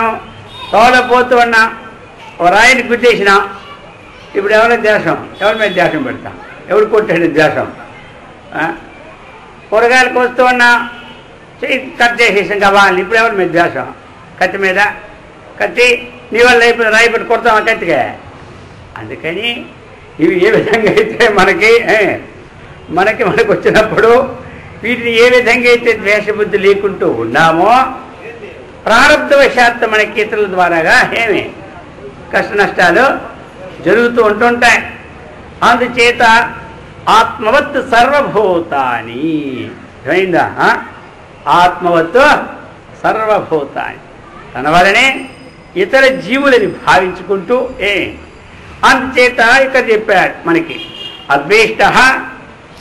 Speaker 1: తోలపోతూ ఉన్నాం, ఒక రాయిని గుద్దేసినాం, ఇప్పుడు ఎవరికి ద్వేషం? ఎవరి మీద ద్వేషం పెడతాం? ఎవరు కొట్టాడు ద్వేషం? కూరగాయలు కోస్తూ ఉన్నా కట్ చేసేసాం కావాలి, ఇప్పుడు ఎవరి మీద ద్వేషం? కత్తి మీద కత్తి నీ వల్ల అయిపోయి రాయిపెట్టి కొడతాం కత్తిగా. అందుకని ఇవి ఏ విధంగా అయితే మనకి వచ్చినప్పుడు వీటిని ఏ విధంగా అయితే ద్వేషబుద్ధి లేకుంటూ ఉన్నామో ప్రారంధవశాత్తు మనకి ఇతరుల ద్వారాగా కష్ట నష్టాలు జరుగుతూ ఉంటుంటాయి. అందుచేత ఆత్మవత్ సర్వభూతాని ఏమైందా? ఆత్మవత్ సర్వభూతాని తన వలనే ఇతర జీవులని భావించుకుంటూ అందుచేత ఇక్కడ చెప్పాడు మనకి అద్వేష్ట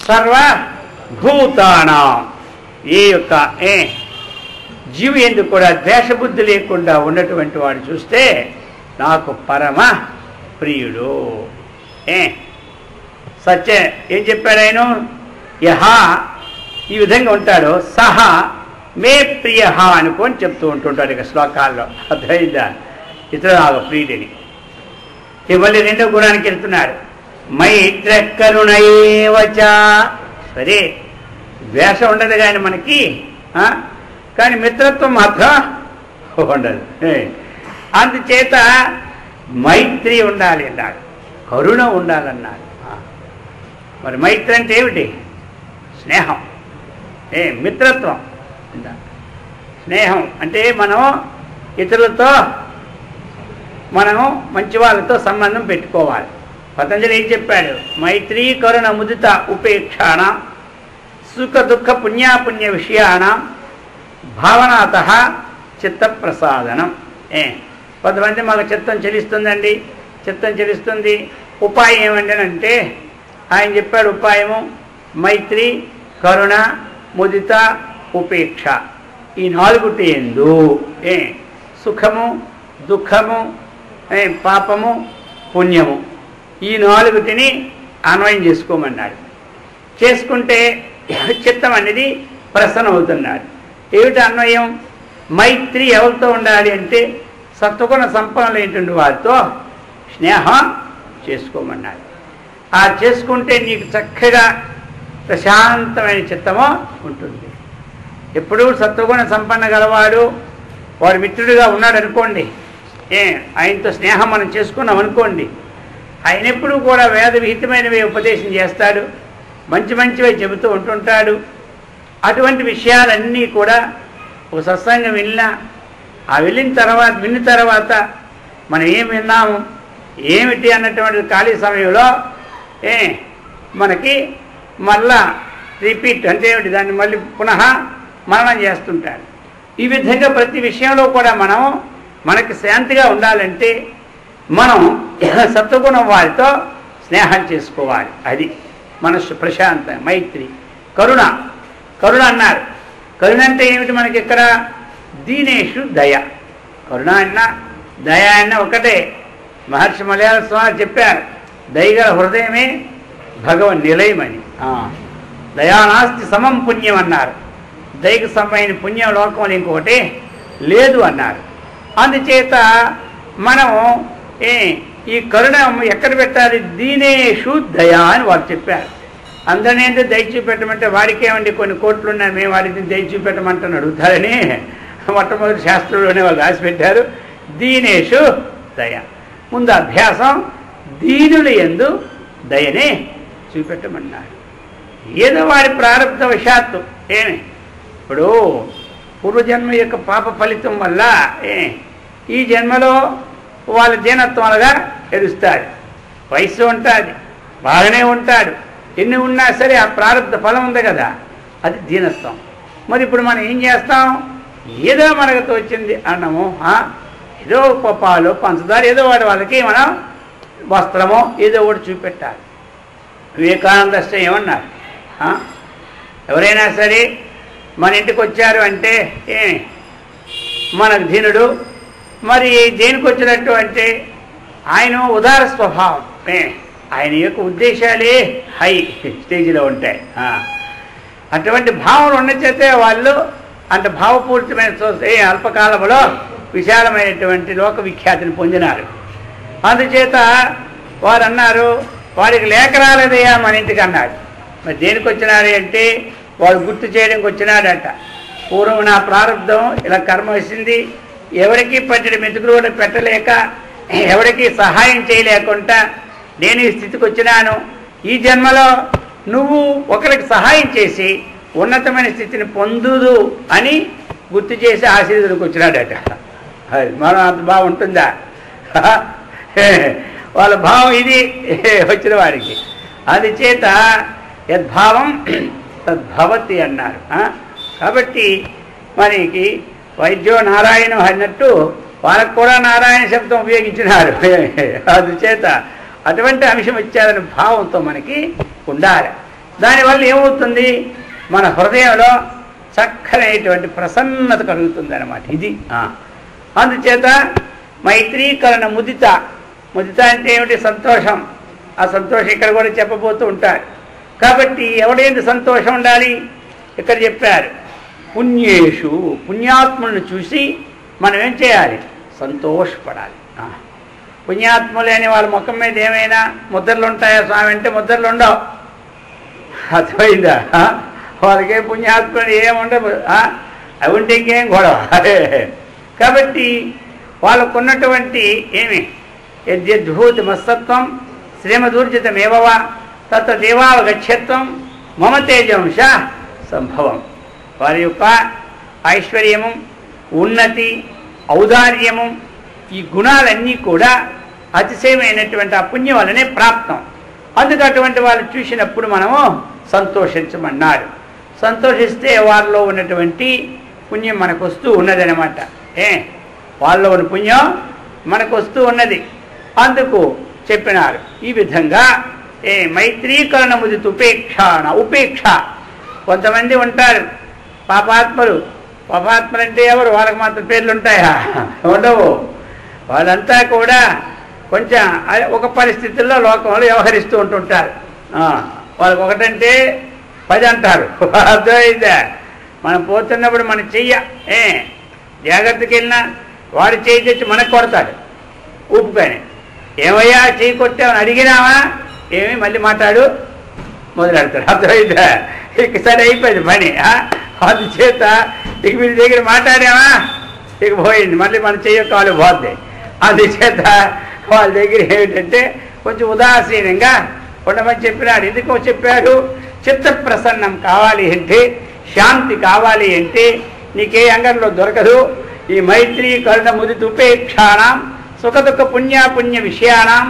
Speaker 1: సర్వభూతానాం. ఈ యొక్క జీవి ఎందుకు కూడా ద్వేషబుద్ధి లేకుండా ఉన్నటువంటి వాడు చూస్తే నాకు పరమ ప్రియుడు. సత్య ఏం చెప్పాడు ఆయన? యహ ఈ విధంగా ఉంటాడు సహ మే ప్రియ అనుకోని చెప్తూ ఉంటుంటాడు ఇక శ్లోకాల్లో. అర్థమైందా? ఇతడు నాకు ప్రియుడిని. మళ్ళీ రెండో గుణానికి వెళ్తున్నాడు. మైత్ర కరుణయేవచ. సరే ద్వేషం ఉండదు కానీ మనకి, కానీ మిత్రత్వం మాత్రం ఉండదు. అందుచేత మైత్రి ఉండాలి అన్నాడు, కరుణ ఉండాలన్నాడు. మరి మైత్రి అంటే ఏమిటి? స్నేహం. మిత్రత్వం. స్నేహం అంటే మనం ఇతరులతో మనము మంచి వాళ్ళతో సంబంధం పెట్టుకోవాలి. పతంజలి ఏం చెప్పాడు? మైత్రీ కరుణ ముదిత ఉపేక్షాణ సుఖ దుఃఖ పుణ్యాపుణ్య విషయాణ భావనాత చిత్త ప్రసాదనం. కొంతమంది మాకు చిత్తం చెలిస్తుందండి, చిత్తం చెలిస్తుంది, ఉపాయం ఏమండి అంటే ఆయన చెప్పాడు ఉపాయము మైత్రి కరుణ ముదిత ఉపేక్ష. ఈ నాలుగుటి ఎందు సుఖము దుఃఖము పాపము పుణ్యము ఈ నాలుగుటిని అన్వయం చేసుకోమన్నాడు. చేసుకుంటే చిత్తం అనేది ప్రసన్నం అవుతున్నాడు. ఏమిటి అన్వయం? మైత్రి ఎవరితో ఉండాలి అంటే సత్వగుణ సంపన్నులైనటువంటి వారితో స్నేహం చేసుకోమన్నాడు. ఆ చేసుకుంటే నీకు చక్కగా ప్రశాంతమైన చిత్తము ఉంటుంది. ఎప్పుడూ సత్వగుణ సంపన్న గలవాడు వాడు మిత్రుడిగా ఉన్నాడు అనుకోండి, ఆయనతో స్నేహం మనం చేసుకున్నాం అనుకోండి, ఆయన ఎప్పుడూ కూడా వేద విహితమైనవి ఉపదేశం చేస్తాడు, మంచి మంచివి చెబుతూ ఉంటుంటాడు. అటువంటి విషయాలన్నీ కూడా ఒక సత్సంగం విన్న తర్వాత మనం ఏం విన్నాము ఏమిటి అన్నటువంటి ఖాళీ సమయంలో మనకి మళ్ళా రిపీట్ అంటే ఏమిటి దాన్ని మళ్ళీ పునః మననం చేస్తుంటాడు. ఈ విధంగా ప్రతి విషయంలో కూడా మనకి శాంతిగా ఉండాలంటే మనం సత్వగుణం వారితో స్నేహం చేసుకోవాలి. అది మనస్సు ప్రశాంత. మైత్రి కరుణ అన్నారు. కరుణ అంటే ఏమిటి? మనకి ఇక్కడ దీనేషు దయ. కరుణ అన్న దయ అన్న ఒకటే. మహర్షి మలయాళ స్వామి చెప్పారు, దయగల హృదయమే భగవన్ నిలయమని. దయానాస్తి సమం పుణ్యం అన్నారు. దయకు సమమైన పుణ్యం లోకంలో ఇంకొకటి లేదు అన్నారు. అందుచేత మనం ఈ కరుణ ఎక్కడ పెట్టాలి? దీనేషు దయా అని వారు చెప్పారు. అందరినీ అంటే దయ చూపెట్టమంటే వాడికేమండి కొన్ని కోట్లు ఉన్నాయి, మేము వాడిని దయ చూపెట్టమంటాను అడుగుతారని మొట్టమొదటి శాస్త్రంలోనే వాళ్ళు రాసి పెట్టారు. దీనేషు దయ. ముందు అభ్యాసం దీనులు యందు దయనే చూపెట్టమన్నారు. ఏదో వాడి ప్రారంధవశాత్తు ఇప్పుడు పూర్వజన్మ యొక్క పాప ఫలితం వల్ల ఈ జన్మలో వాళ్ళ దీనత్వాలుగా ఎదుస్తాడు. వయస్సు ఉంటుంది, బాగానే ఉంటాడు, ఎన్ని ఉన్నా సరే ఆ ప్రారంధ ఫలం ఉంది కదా, అది దీనత్వం. మరి ఇప్పుడు మనం ఏం చేస్తాం? ఏదో మనకు వచ్చింది అన్నము, ఏదో పాలు పంచదార ఏదో వాళ్ళకి మనం వస్త్రమో ఏదో ఒకటి చూపెట్టాలి. వివేకానంద ఏమన్నారు? ఎవరైనా సరే మన ఇంటికి వచ్చారు అంటే మనకు దీనుడు, మరి దేనికి వచ్చినట్టు అంటే ఆయన ఉదార స్వభావం, ఆయన యొక్క ఉద్దేశాలే హై స్టేజ్లో ఉంటాయి. అటువంటి భావన ఉన్న చేతే వాళ్ళు అంత భావపూరితమైన అల్పకాలంలో విశాలమైనటువంటి లోక విఖ్యాతిని పొందినారు. అందుచేత వారు అన్నారు, వారికి లేఖ రాలేదయ్యా మన ఇంటికి అన్నాడు. మరి దేనికి వచ్చినారు అంటే వాడు గుర్తు చేయడానికి వచ్చినాడట. పూర్వం నా ప్రారంధం ఇలా కర్మ వచ్చింది, ఎవరికి పట్టడి మెతుకులు కూడా పెట్టలేక ఎవరికి సహాయం చేయలేకుండా నేను ఈ స్థితికి వచ్చినాను. ఈ జన్మలో నువ్వు ఒకరికి సహాయం చేసి ఉన్నతమైన స్థితిని పొందుదు అని గుర్తు చేసి ఆశీర్వాదానికి వచ్చినాడట. అది మనం అంత బాగుంటుందా? వాళ్ళ భావం ఇది వచ్చిన వారికి. అది చేత యద్భావం తద్భవతి అన్నారు. కాబట్టి మనకి వైద్యో నారాయణ అన్నట్టు వాళ్ళకు కూడా నారాయణ శబ్దం ఉపయోగించినారు. అందుచేత అటువంటి అంశం ఇచ్చారనే భావంతో మనకి ఉండాలి. దానివల్ల ఏమవుతుంది, మన హృదయంలో చక్కనైనటువంటి ప్రసన్నత కలుగుతుంది అన్నమాట. ఇది అందుచేత మైత్రీకరణ ముదిత. ముదిత అంటే ఏమిటి? సంతోషం. ఆ సంతోషం ఇక్కడ కూడా చెప్పబోతూ ఉంటారు. కాబట్టి ఎవడేంటి సంతోషం ఉండాలి ఇక్కడ చెప్పారు. పుణ్యేషు, పుణ్యాత్ములను చూసి మనం ఏం చేయాలి? సంతోషపడాలి. పుణ్యాత్ములు అని వాళ్ళ ముఖం మీద ఏమైనా ముద్రలు ఉంటాయా స్వామి అంటే ముద్రలు ఉండవు. అర్థమైందా? వాళ్ళకే పుణ్యాత్ములు ఏముండవు. అవి ఉంటే ఇంకేం గొడవ. కాబట్టి వాళ్ళకున్నటువంటి ఏమి యద్యద్భూతి మస్తత్వం శ్రీమదూర్జితమేవవా తత్తదేవావగచ్చత్వం మమ తేజంశ సంభవం. వారి యొక్క ఐశ్వర్యము, ఉన్నతి, ఔదార్యము, ఈ గుణాలన్నీ కూడా అతిశయమైనటువంటి ఆ పుణ్యం వల్లనే ప్రాప్తం. అందుకు అటువంటి వాళ్ళు చూసినప్పుడు మనము సంతోషించమన్నారు. సంతోషిస్తే వారిలో ఉన్నటువంటి పుణ్యం మనకు వస్తూ ఉన్నదనమాట. వాళ్ళలో ఉన్న పుణ్యం మనకు వస్తూ ఉన్నది. అందుకు చెప్పినారు. ఈ విధంగా మైత్రీకరణ ముదిత ఉపేక్షాన. ఉపేక్ష. కొంతమంది ఉంటారు పాపాత్మలు. పాపాత్మలు అంటే ఎవరు? వాళ్ళకి మాత్రం పేర్లు ఉంటాయా? ఉండవు. వాళ్ళంతా కూడా కొంచెం ఒక పరిస్థితుల్లో లోకంలో వ్యవహరిస్తూ ఉంటుంటారు. వాళ్ళకి ఒకటంటే 10 అంటారు. అర్థమైందా? మనం పోతున్నప్పుడు మన చెయ్య జాగ్రత్తకి వెళ్ళినా వాడు చేయి తెచ్చి మనకు కొడతాడు ఊపుకొని. ఏమయ్యా చేయి కొట్టామని అడిగినావా? ఏమి మళ్ళీ మాట్లాడు మొదలెడతాడు. అర్థమైందా? ఇక సరే అయిపోయింది పని. అందుచేత ఇక మీ దగ్గర మాట్లాడామా ఇక పోయింది, మళ్ళీ మన చెయ్యి కాలు పోద్ది. అందుచేత వాళ్ళ దగ్గర ఏమిటంటే కొంచెం ఉదాసీనంగా ఉండమని చెప్పినాడు. ఎందుకో చెప్పాడు? చిత్త ప్రసన్నం కావాలి అంటే, శాంతి కావాలి అంటే నీకే అంగంలో దొరకదు. ఈ మైత్రీ కరుణ ముదిత ఉపేక్షాణం సుఖదుఖ పుణ్యాపుణ్య విషయాణం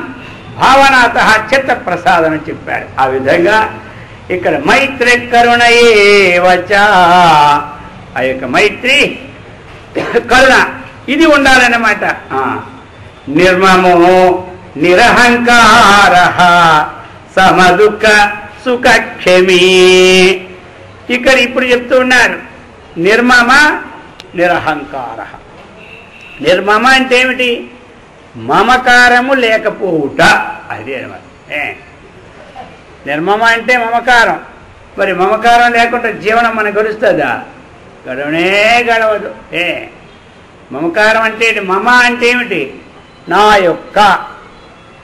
Speaker 1: భావనాత చిత్త ప్రసాదం అని చెప్పాడు. ఆ విధంగా ఇక్కడ మైత్రి కరుణయేవచ, ఆ యొక్క మైత్రి కరుణ ఇది ఉండాలన్నమాట. నిర్మమో నిరహంకార సమదుఃఖ సుఖక్షమీ. ఇక్కడ ఇప్పుడు చెప్తూ ఉన్నారు నిర్మమ నిరహంకార. నిర్మమ అంటే ఏమిటి? మమకారము లేకపోవుట. అది అనమాట. నిర్మమ అంటే మమకారం. మరి మమకారం లేకుండా జీవనం మనకు గడుస్తుందా? గడవనే గడవదు. మమకారం అంటే మమ అంటే ఏమిటి? నా యొక్క,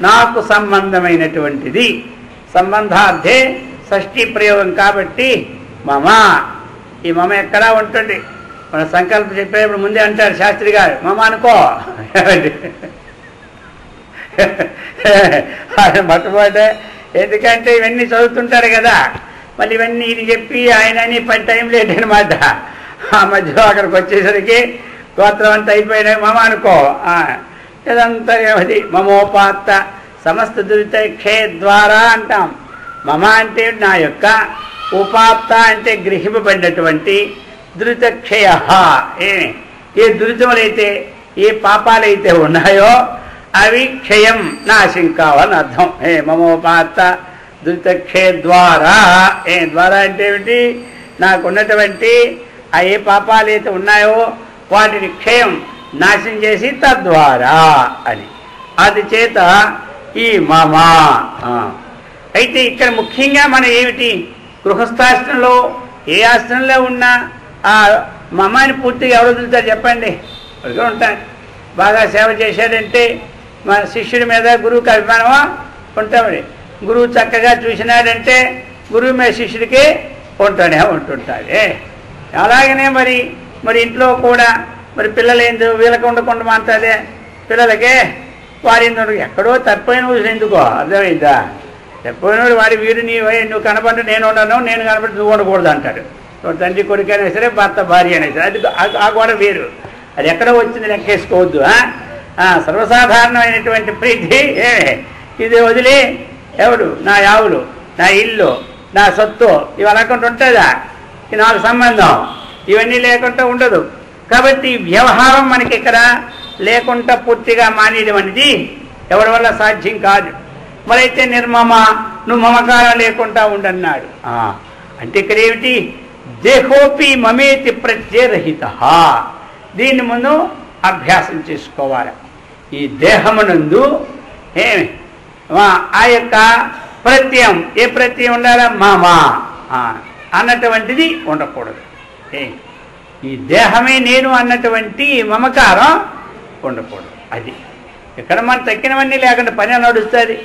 Speaker 1: నాకు సంబంధమైనటువంటిది. సంబంధార్థే షష్ఠీ ప్రయోగం కాబట్టి మమ. ఈ మమ ఎక్కడా ఉంటుంది. మన సంకల్పం చెప్పేటప్పుడు ముందే అంటారు శాస్త్రి గారు, మమ అనుకో. మొట్టమొదటే ఎందుకంటే ఇవన్నీ చదువుతుంటారు కదా, మళ్ళీ ఇవన్నీ ఇది చెప్పి ఆయన అని 10 టైం లేట్ అనమాట. ఆ మధ్యలో అక్కడికి వచ్చేసరికి గోత్రం అంతా అయిపోయినాయి. మమ అనుకో. ఇదంతా ఏమది? మమోపాత్త సమస్త దురిత క్షయ ద్వారా అంటాం. మమ అంటే నా యొక్క, ఉపాత్త అంటే గ్రహింపబడినటువంటి, దురిత క్షయ ఏ దురితములైతే ఏ పాపాలైతే ఉన్నాయో అవి క్షయం నాశం కావాలని అర్థం. మమోపాత్త దురిత క్షయ ద్వారా. ద్వారా అంటే ఏమిటి? నాకున్నటువంటి ఆ ఏ పాపాలు అయితే ఉన్నాయో వాటిని క్షయం నాశనం చేసి తద్వారా అని. అది చేత ఈ మమ. అయితే ఇక్కడ ముఖ్యంగా మనం ఏమిటి? గృహస్థాశ్రమంలో ఏ ఆశ్రమంలో ఉన్నా ఆ మమాని పూర్తిగా ఎవరు వదులుతారు చెప్పండి? అడుగు ఉంటాను. బాగా సేవ చేశాడంటే మన శిష్యుడి మీద గురువుకి అభిమానమా ఉంటామని. గురువు చక్కగా చూసినాడంటే గురువు మీద శిష్యుడికి ఉంటుంటాడే. అలాగనే మరి ఇంట్లో కూడా మరి పిల్లలు ఏందో వీళ్ళకి ఉండకుండా మాట్లాడే పిల్లలకే వారిందో ఎక్కడో తప్పిపోయిన రోజులు ఎందుకో అర్థమైందా? తప్పిపోయినోడు వాడి వీడు నువ్వు కనపడి నేను ఉండను, నేను కనపడి నువ్వు ఉండకూడదు అంటాడు. తండ్రి కొడుకు అయినా సరే, భర్త భార్య అయినా సరే, అది ఆ గోడ వేరు. అది ఎక్కడో వచ్చింది లెక్కేసుకోవద్దు. సర్వసాధారణమైనటువంటి ప్రీతి ఇది వదిలి ఎవడు నా యావులు, నా ఇల్లు, నా సొత్తు ఇవి అలాకుండా ఉంటుందా? ఇది నాకు సంబంధం, ఇవన్నీ లేకుండా ఉండదు. కాబట్టి వ్యవహారం మనకి ఇక్కడ లేకుండా పూర్తిగా మానేయడం అనేది ఎవరి వల్ల సాధ్యం కాదు. మరైతే నిర్మమ, నువ్వు మమకారం లేకుండా ఉండన్నాడు. అంటే ఇక్కడ ఏమిటి? దేహోపి మమేతి ప్రత్యరహిత. దీన్ని ముందు అభ్యాసం చేసుకోవాలి. ఈ దేహమునందు ఏమి ఆ యొక్క ప్రత్యయం, ఏ ప్రత్యయం ఉండాలా? మమ అన్నటువంటిది ఉండకూడదు. ఈ దేహమే నేను అన్నటువంటి మమకారం ఉండకూడదు. అది ఇక్కడ మనం తక్కినవన్నీ లేకుండా పని నడుస్తుంది.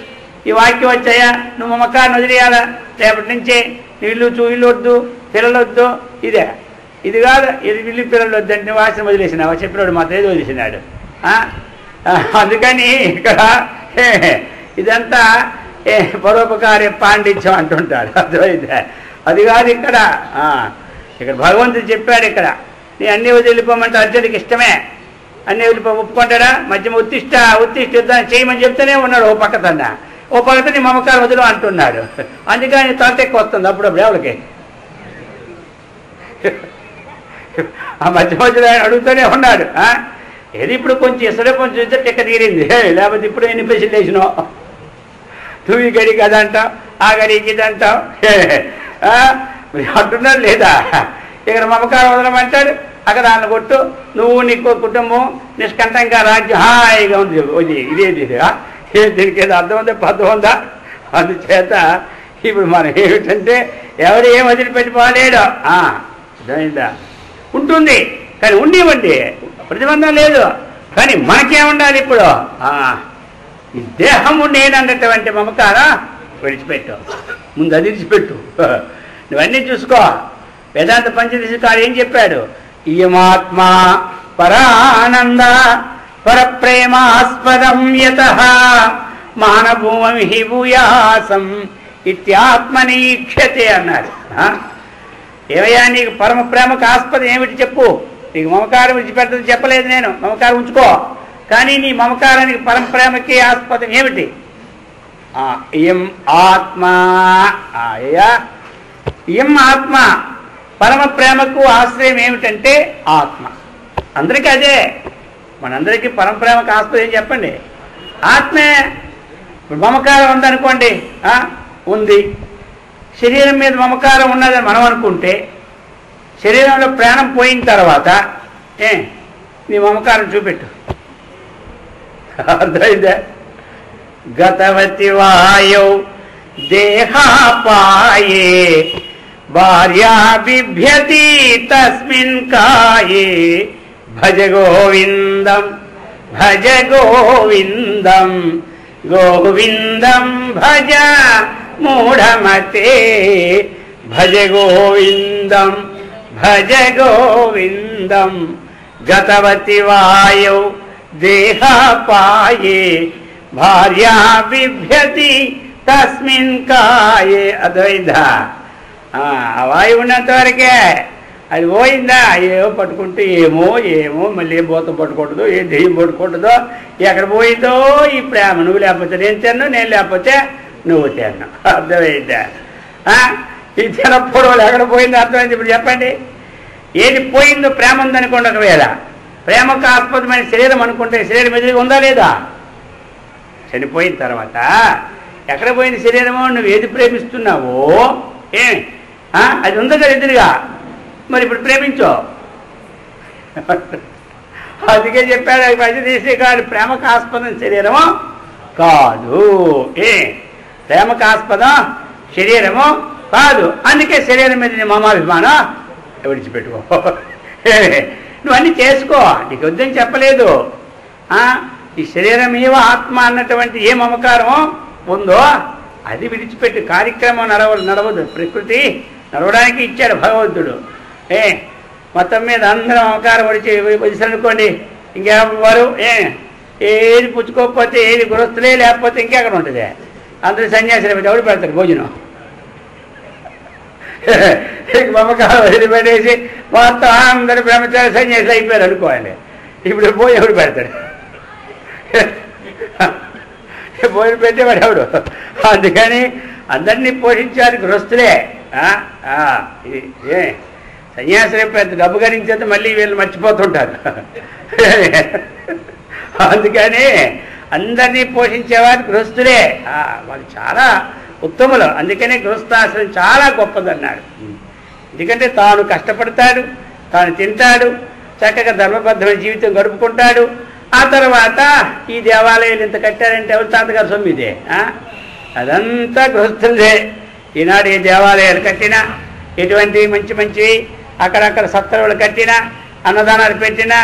Speaker 1: ఈ వాక్యం వచ్చాయా, నువ్వు మమకారం వదిలేయాలా? రేపటి నుంచే ఇల్లు వద్దు, పిల్లలు వద్దు, ఇది కాదు, ఇది ఇల్లు పిల్లలు వద్దంటే వాసన వదిలేసినావా? చెప్పినాడు మాత్రం ఏదో వదిలేసినాడు. అందుకని ఇక్కడ ఇదంతా పరోపకార్య పాండిత్యం అంటుంటాడు. అర్థమైందా? అది కాదు ఇక్కడ. ఇక్కడ భగవంతుడు చెప్పాడు, ఇక్కడ నీ అన్ని వదిలిపోమంటే అర్జునుడికి ఇష్టమే, అన్ని ఒప్పుకుంటాడా? మధ్య ఉత్తిష్ట యుద్ధాన్ని చేయమని చెప్తూనే ఉన్నాడు. ఓ పక్కతన్న నీ మమకారం వదిలి అంటున్నాడు. అందుకని తలటెక్కి వస్తుంది అప్పుడప్పుడు ఎవరికి. ఆ మధ్యలో ఆయన అడుగుతూనే ఉన్నాడు. ఏది ఇప్పుడు కొంచెం ఇసరే కొంచెం ఇస్తే టెక్క తీరింది, లేకపోతే ఇప్పుడు ఎన్ని పైసలు వేసినావు, నువ్వు ఈ గడికి అదంటావు, ఆ గడికి ఇదంటావు అంటున్నాడు లేదా? ఇక్కడ మమకారం వదలమంటాడు, అక్కడ దాన్ని కొట్టు, నువ్వు నీకు కుటుంబం నిష్కంఠంగా రాజ్యం హాయిగా ఉంది. ఇదేది దీనికి ఏదో అర్థం ఉందా, పద్ధం ఉందా? అందుచేత ఇప్పుడు మనం ఏమిటంటే ఎవరు ఏం వదిలిపెట్టిపోలేడు. అర్థమైందా? ఉంటుంది కానీ ఉండేవండి, ప్రతిబంధం లేదు. కానీ మనకేముండాలి ఇప్పుడు? ఈ దేహము నేనన్నటువంటి మమకారం విడిచిపెట్టు, ముందు అది విడిచిపెట్టు. నువ్వన్నీ చూసుకో. వేదాంత పంచదశకారు ఏం చెప్పాడు? ఇయమాత్మ పరానంద పరప్రేమాస్పదం యతః మానభూమి హి భూయాసం ఇత్యాత్మనీక్షతే అన్నారు. ఏమయ్యా నీకు పరమ ప్రేమకు ఆస్పదం ఏమిటి చెప్పు? నీకు మమకారం విడిచిపెట్టదు చెప్పలేదు నేను, మమకారం ఉంచుకో. కానీ నీ మమకారానికి పరమ ప్రేమకి ఆస్పదం ఏమిటి? ఇయం ఆత్మ. ఇయం ఆత్మ, పరమ ప్రేమకు ఆశ్రయం ఏమిటంటే ఆత్మ. అందరికీ అదే, మనందరికీ పరమ ప్రేమకు ఆస్పదం ఏం చెప్పండి? ఆత్మే. ఇప్పుడు మమకారం ఉందనుకోండి, ఉంది. శరీరం మీద మమకారం ఉన్నదని మనం అనుకుంటే శరీరంలో ప్రాణం పోయిన తర్వాత నీ మమకారం చూపెట్టు. అర్థమైందా? గతవతి వాయౌ దేహాపాయే భార్యా బిభ్యతి తస్మిన్ కాయే భజ గోవిందం భజ గోవిందం గోవిందం భజ మూఢమతే భజ గోవిందం భజ గోవిందం గతవతి వాయౌ దేహాపాయే భార్యా బిభ్యతి తస్మిన్ కాయే. అద్వైదా? ఆ వాయువు ఉన్నంత వరకే, అది పోయిందా ఏమో పట్టుకుంటే ఏమో మళ్ళీ ఏ భూతం పట్టుకుంటుందో, ఏ దెయ్యం పట్టుకుంటుందో, ఎక్కడ పోయిందో ఈ ప్రేమ. నువ్వు లేకపోతే నేను తిన్ను, నేను లేకపోతే నువ్వు తిన్ను. అర్థమైందా? ఈ తినప్పుడు ఎక్కడ పోయిందో అర్థమైంది. ఇప్పుడు చెప్పండి, ఏది పోయిందో ప్రేమ ఉందనుకోండి. ఒకవేళ ప్రేమకు ఆస్పదమైన శరీరం అనుకుంటే శరీరం ఎదురుగా ఉందా లేదా? చనిపోయిన తర్వాత ఎక్కడ పోయింది శరీరమో? నువ్వు ఏది ప్రేమిస్తున్నావో అది ఉందా కదా ఎదురుగా. మరి ఇప్పుడు ప్రేమించో. అందుకే చెప్పాడు పంచదశి కాదు, ప్రేమకు ఆస్పదం శరీరము కాదు. ప్రేమకు ఆస్పదం శరీరము కాదు. అందుకే శరీరం మీద నీ మమాభిమానం విడిచిపెట్టుకో. నువ్వు అన్నీ చేసుకో, నీకు వద్దని చెప్పలేదు. ఈ శరీరం ఏవో ఆత్మ అన్నటువంటి ఏ మమకారం ఉందో అది విడిచిపెట్టి కార్యక్రమం నడవదు. ప్రకృతి నడవడానికి ఇచ్చాడు భగవంతుడు. మొత్తం మీద అందరం అవకారం వచ్చారనుకోండి, ఇంకెవరు ఏది పుచ్చుకోకపోతే ఏది గృహస్థులే, లేకపోతే ఇంకెక్కడ ఉంటుంది. అందరూ సన్యాసులు పెట్టి ఎవరు పెడతారు భోజనం? మమకారం వదిలిపెట్టేసి మొత్తం అందరూ బ్రహ్మచారి సన్యాసులు అయిపోయారు అనుకోవాలి. ఇప్పుడు పోయి ఎవడు పెడతాడు? భోజనం పెట్టేవాడు ఎవడు? అందుకని అందరినీ పోషించాలి గృహస్థులే. సన్యాసులే పెద్ద డబ్బు గణించేది మళ్ళీ వీళ్ళు మర్చిపోతుంటారు. అందుకని అందరినీ పోషించేవారు గృహస్థులే. వాళ్ళు చాలా ఉత్తములు. అందుకనే గృహస్థాశ్రమం చాలా గొప్పదన్నాడు. ఎందుకంటే తాను కష్టపడతాడు, తాను తింటాడు, చక్కగా ధర్మబద్ధమైన జీవితం గడుపుకుంటాడు. ఆ తర్వాత ఈ దేవాలయాలు ఇంత కట్టారంటే ఎవరు? తాతగారు సొమ్మిదే. అదంతా గృహస్థులదే. ఈనాడు ఏ దేవాలయాలు కట్టినా, ఎటువంటి మంచి మంచివి అక్కడక్కడ సత్రవులు కట్టినా, అన్నదానాలు పెట్టినా,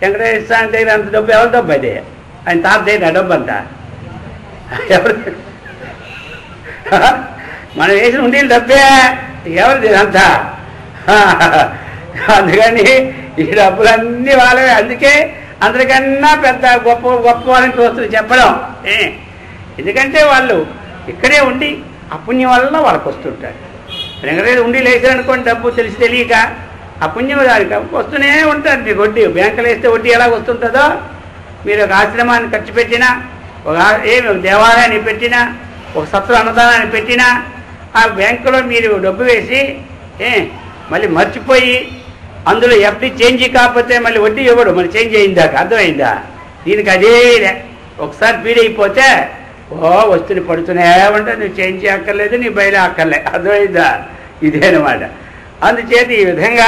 Speaker 1: వెంకటేశ్వర స్వామి దగ్గర అంత డబ్బు ఎవరి డబ్బు? అదే ఆయన తాత దగ్గర డబ్బు అంతా ఎవరు? మనం వేసిన ఉండేది డబ్బే, ఎవరిది అంతా? అందుకని ఈ డబ్బులన్నీ వాళ్ళవే. అందుకే అందరికన్నా పెద్ద గొప్ప గొప్ప వాళ్ళని చూస్తుంది చెప్పడం. ఎందుకంటే వాళ్ళు ఇక్కడే ఉండి అపుణ్యం వల్ల వాళ్ళకి వస్తుంటారు. వెంకటేశ్వర ఉండి లేచారనుకోండి, డబ్బు తెలిసి తెలియక అపుణ్యం దానికి వస్తూనే ఉంటారు. మీకు వడ్డీ బ్యాంకులు వేస్తే వడ్డీ ఎలా వస్తుంటుందో, మీరు ఒక ఆశ్రమాన్ని ఖర్చు పెట్టినా, ఒక దేవాలయాన్ని పెట్టినా, ఒక సత్వ అన్నదానాన్ని పెట్టినా, ఆ బ్యాంకులో మీరు డబ్బు వేసి మళ్ళీ మర్చిపోయి అందులో ఎఫ్డి చేంజ్ కాకపోతే మళ్ళీ వడ్డీ ఇవ్వడు. మరి చేంజ్ అయిందాక అర్థమైందా? దీనికి అదే ఒకసారి పీడైపోతే వస్తుని పడుతూనే ఉంటే నువ్వు చేంజ్ అక్కర్లేదు, నీ బయట అక్కర్లే. అర్థమైందా? ఇదేనమాట. అందుచేత ఈ విధంగా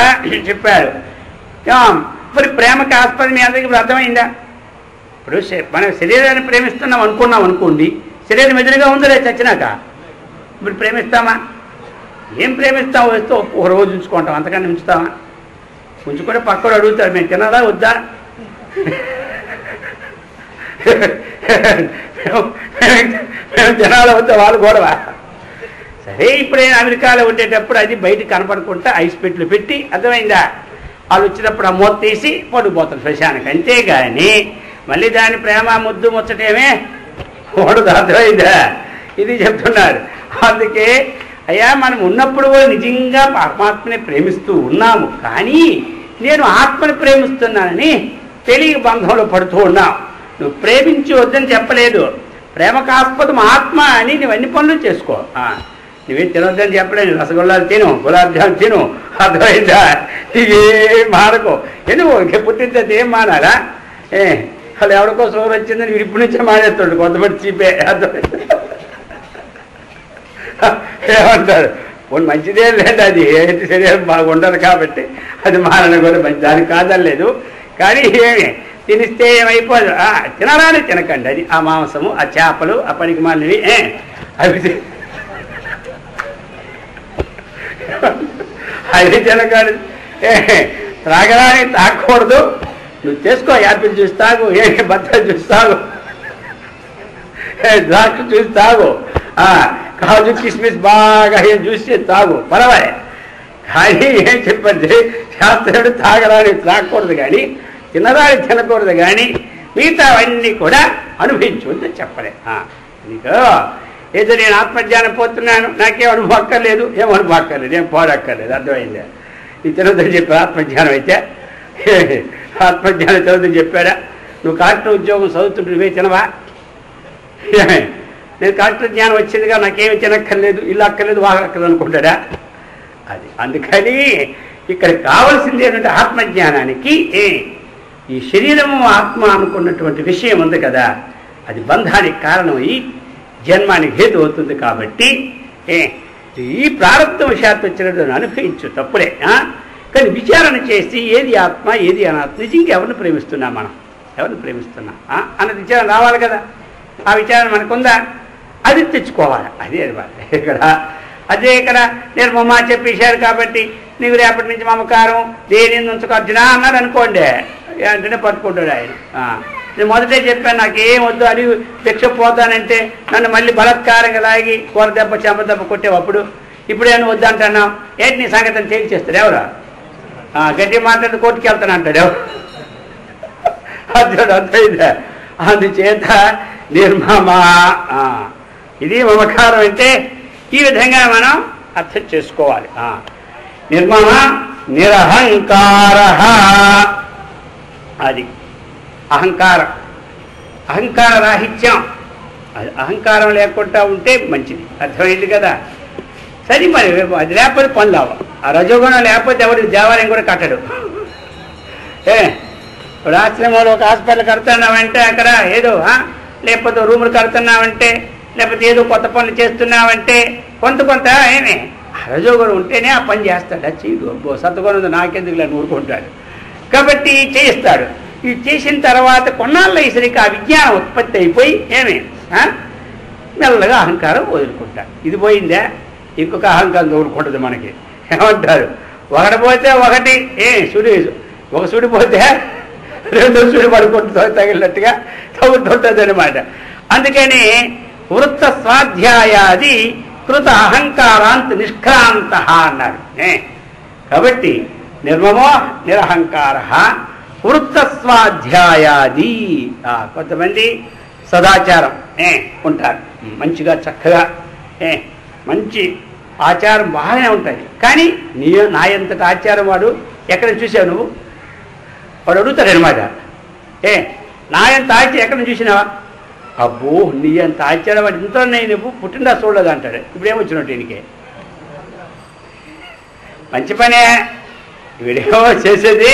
Speaker 1: చెప్పారు. మరి ప్రేమకి ఆస్పదం మీ అందరికీ ఇప్పుడు అర్థమైందా? ఇప్పుడు మనం శరీరాన్ని ప్రేమిస్తున్నాం అనుకున్నాం అనుకోండి, శరీరం ఎదురుగా ఉందలే చచ్చినాక. ఇప్పుడు ప్రేమిస్తామా? ఏం ప్రేమిస్తాం? వస్తూ ఒక రోజు ఉంచుకుంటాం, అంతకన్నా ఉంచుతామా? ఉంచుకుంటే పక్కడు అడుగుతారు, మేము తినాలా వద్దా? మేము తినాలా వద్దా? వాళ్ళు గొడవ. సరే, ఇప్పుడే అమెరికాలో ఉండేటప్పుడు అది బయట కనపడకుండా ఐస్ పెట్లు పెట్టి, అర్థమైందా? వాళ్ళు వచ్చినప్పుడు ఆ మూత తీసి పడిపోతారు శ్మశానికి. అంతేగాని మళ్ళీ దాని ప్రేమ ముద్దు ముచ్చటేమే ఉండదు. అర్థమైందా? ఇది చెప్తున్నారు. అందుకే అయ్యా, మనం ఉన్నప్పుడు కూడా నిజంగా పరమాత్మని ప్రేమిస్తూ ఉన్నాము, కానీ నేను ఆత్మని ప్రేమిస్తున్నానని తెలియ బంధంలో పడుతూ ఉన్నావు. నువ్వు ప్రేమించి వద్దని చెప్పలేదు, ప్రేమకాస్పదం ఆత్మ అని నువ్వు అన్ని పనులు చేసుకో. నువ్వేం తినొద్దని చెప్పలేదు, రసగుల్లాలు తిను, గులాబ్ జామ్ తిను. అర్థమైందా? ఇవేం మానకో. ఎందుకు పుట్టింది ఏం మానాలా? వాళ్ళు ఎవరికో సోరు వచ్చిందని వీడు ఇప్పటి నుంచే మానేస్తాడు. కొంతమంది చీపే. అర్థమైంది? ఏమంటారు? పోనీ మంచిదే లేదు, అది ఏంటి శరీరం బాగుండదు కాబట్టి అది మారణ కూడా మంచి, దానికి కాదలేదు. కానీ ఏమి తినిస్తే ఏమైపోదు. తినరాని తినకండి, అది ఆ మాంసము, ఆ చేపలు, ఆ పనికి మాలినవి అవి అది తినకూడదు. త్రాగరాని తాగకూడదు. నువ్వు చేసుకో, యాపిల్ జ్యూస్ తాగు, బత్తాయి జ్యూస్ తాగు, ద్రాక్ష జ్యూస్ తాగు, కాజు కిస్మిస్ బాగా జ్యూస్ చేసి తాగు, పర్వాలే. కానీ ఏం చెప్పండి, శాస్త్రుడు తాగరాని త్రాగకూడదు కానీ, తినరాని తినకూడదు కానీ, మిగతా అవన్నీ కూడా అనుభవించు చెప్పలే. నీకు ఏదో నేను ఆత్మజ్ఞానం పోతున్నాను, నాకేం అనుభవం అక్కర్లేదు, ఏం అనుభవం అక్కర్లేదు, ఏం పోరక్కర్లేదు. అర్థమైందా? ఇది తినొద్దని చెప్పి ఆత్మజ్ఞానం అయితే, ఆత్మజ్ఞానం చదువుదని చెప్పాడా? నువ్వు కలెక్టర్ ఉద్యోగం చదువుతుంటే నువ్వే తినవా? నేను కలెక్టర్ జ్ఞానం వచ్చేదిగా, నాకేమి తినక్కర్లేదు, ఇల్లు అక్కర్లేదు, వాగక్కర్లేదు అనుకుంటాడా? అది అందుకని ఇక్కడ కావాల్సింది ఏంటంటే ఆత్మజ్ఞానానికి ఈ శరీరము ఆత్మ అనుకున్నటువంటి విషయం ఉంది కదా, అది బంధానికి కారణం, ఈ జన్మానికి హేతు అవుతుంది. కాబట్టి ఈ ప్రారంభ విషయాన్ని వచ్చినట్టు అనుభవించు, తప్పుడే. కానీ విచారణ చేసి ఏది ఆత్మ ఏది అనాత్మ, నిజంగా ఎవరిని ప్రేమిస్తున్నా, మనం ఎవరిని ప్రేమిస్తున్నా అన్నది విచారణ రావాలి కదా. ఆ విచారణ మనకుందా? అది తెచ్చుకోవాలి. అదే ఇక్కడ అదే ఇక్కడ నేను మమ్మ చెప్పేశారు కాబట్టి నీకు రేపటి నుంచి మమకారం దేని ఉంచుకో అర్జున అన్నాడు అనుకోండి, వెంటనే పట్టుకుంటాడు ఆయన. నేను మొదటే చెప్పాను, నాకేం వద్దు, అది భిక్ష పోతానంటే నన్ను మళ్ళీ బలత్కారంగా లాగి కూర దెబ్బ చెంప దెబ్బ కొట్టేవప్పుడు, ఇప్పుడేమో వద్దు అంటున్నావు, ఏంటి నీ సంగతిని తేల్చేస్తారు ఎవరు? గట్టి మాట్లాడి కోర్టుకి వెళ్తాను అంటాడు. అర్థమైందా? అందుచేత నిర్మమ, ఇది మమకారం అంటే ఈ విధంగా మనం అర్థం చేసుకోవాలి. నిర్మమ నిరహంకార, అది అహంకారం, అహంకార రాహిత్యం. అది అహంకారం లేకుండా ఉంటే మంచిది. అర్థమైంది కదా? సరే, మరి అది లేకపోతే పనులు అవ్వ. ఆ రజోగుణం లేకపోతే ఎవరికి దేవాలయం కూడా కట్టడు. ఇప్పుడు ఆశ్రమంలో ఒక హాస్పిటల్ కడుతున్నామంటే అక్కడ ఏదో, లేకపోతే రూములు కడుతున్నామంటే, లేకపోతే ఏదో కొత్త పనులు చేస్తున్నామంటే కొంత ఏమే రజోగుణం ఉంటేనే ఆ పని చేస్తాడు. అది సత్వగుణం నాకెందుకు ఊరుకుంటాడు. కాబట్టి చేయిస్తాడు. ఇది చేసిన తర్వాత కొన్నాళ్ళు అయ్యేసరికి ఆ విజ్ఞానం ఉత్పత్తి అయిపోయి ఏమే మెల్లగా అహంకారం వదులుకుంటాడు. ఇది పోయిందే, ఇంకొక అహంకారం తోడుకుంటుంది మనకి. ఏమంటారు? ఒకటి పోతే ఒకటి ఒక సుడి పోతే రెండో సుడి పడుకుంటుంది, తగిలినట్టుగా తగ్గుతుంటుంది అనమాట. అందుకని వృత్త స్వాధ్యాయాది కృత అహంకారాంత్ నిష్క్రాంత అన్నారు. కాబట్టి నిర్మమో నిరహంకార వృత్త స్వాధ్యాయాది. కొంతమంది సదాచారం ఉంటారు, మంచిగా చక్కగా మంచి ఆచారం బాగానే ఉంటుంది. కానీ నా ఎంతటి ఆచారం వాడు ఎక్కడ చూసావు నువ్వు? వాడు అడుగుతాడు అనమాట, నా ఎంత ఆచారం ఎక్కడ చూసినావా? అబ్బో, నీ అంత ఆచారం వాడు ఇంత నువ్వు పుట్టినరా చూడలేదు అంటాడు. ఇప్పుడేమొచ్చినట్టు దీనికి మంచి పనే, వీడేమో చేసేది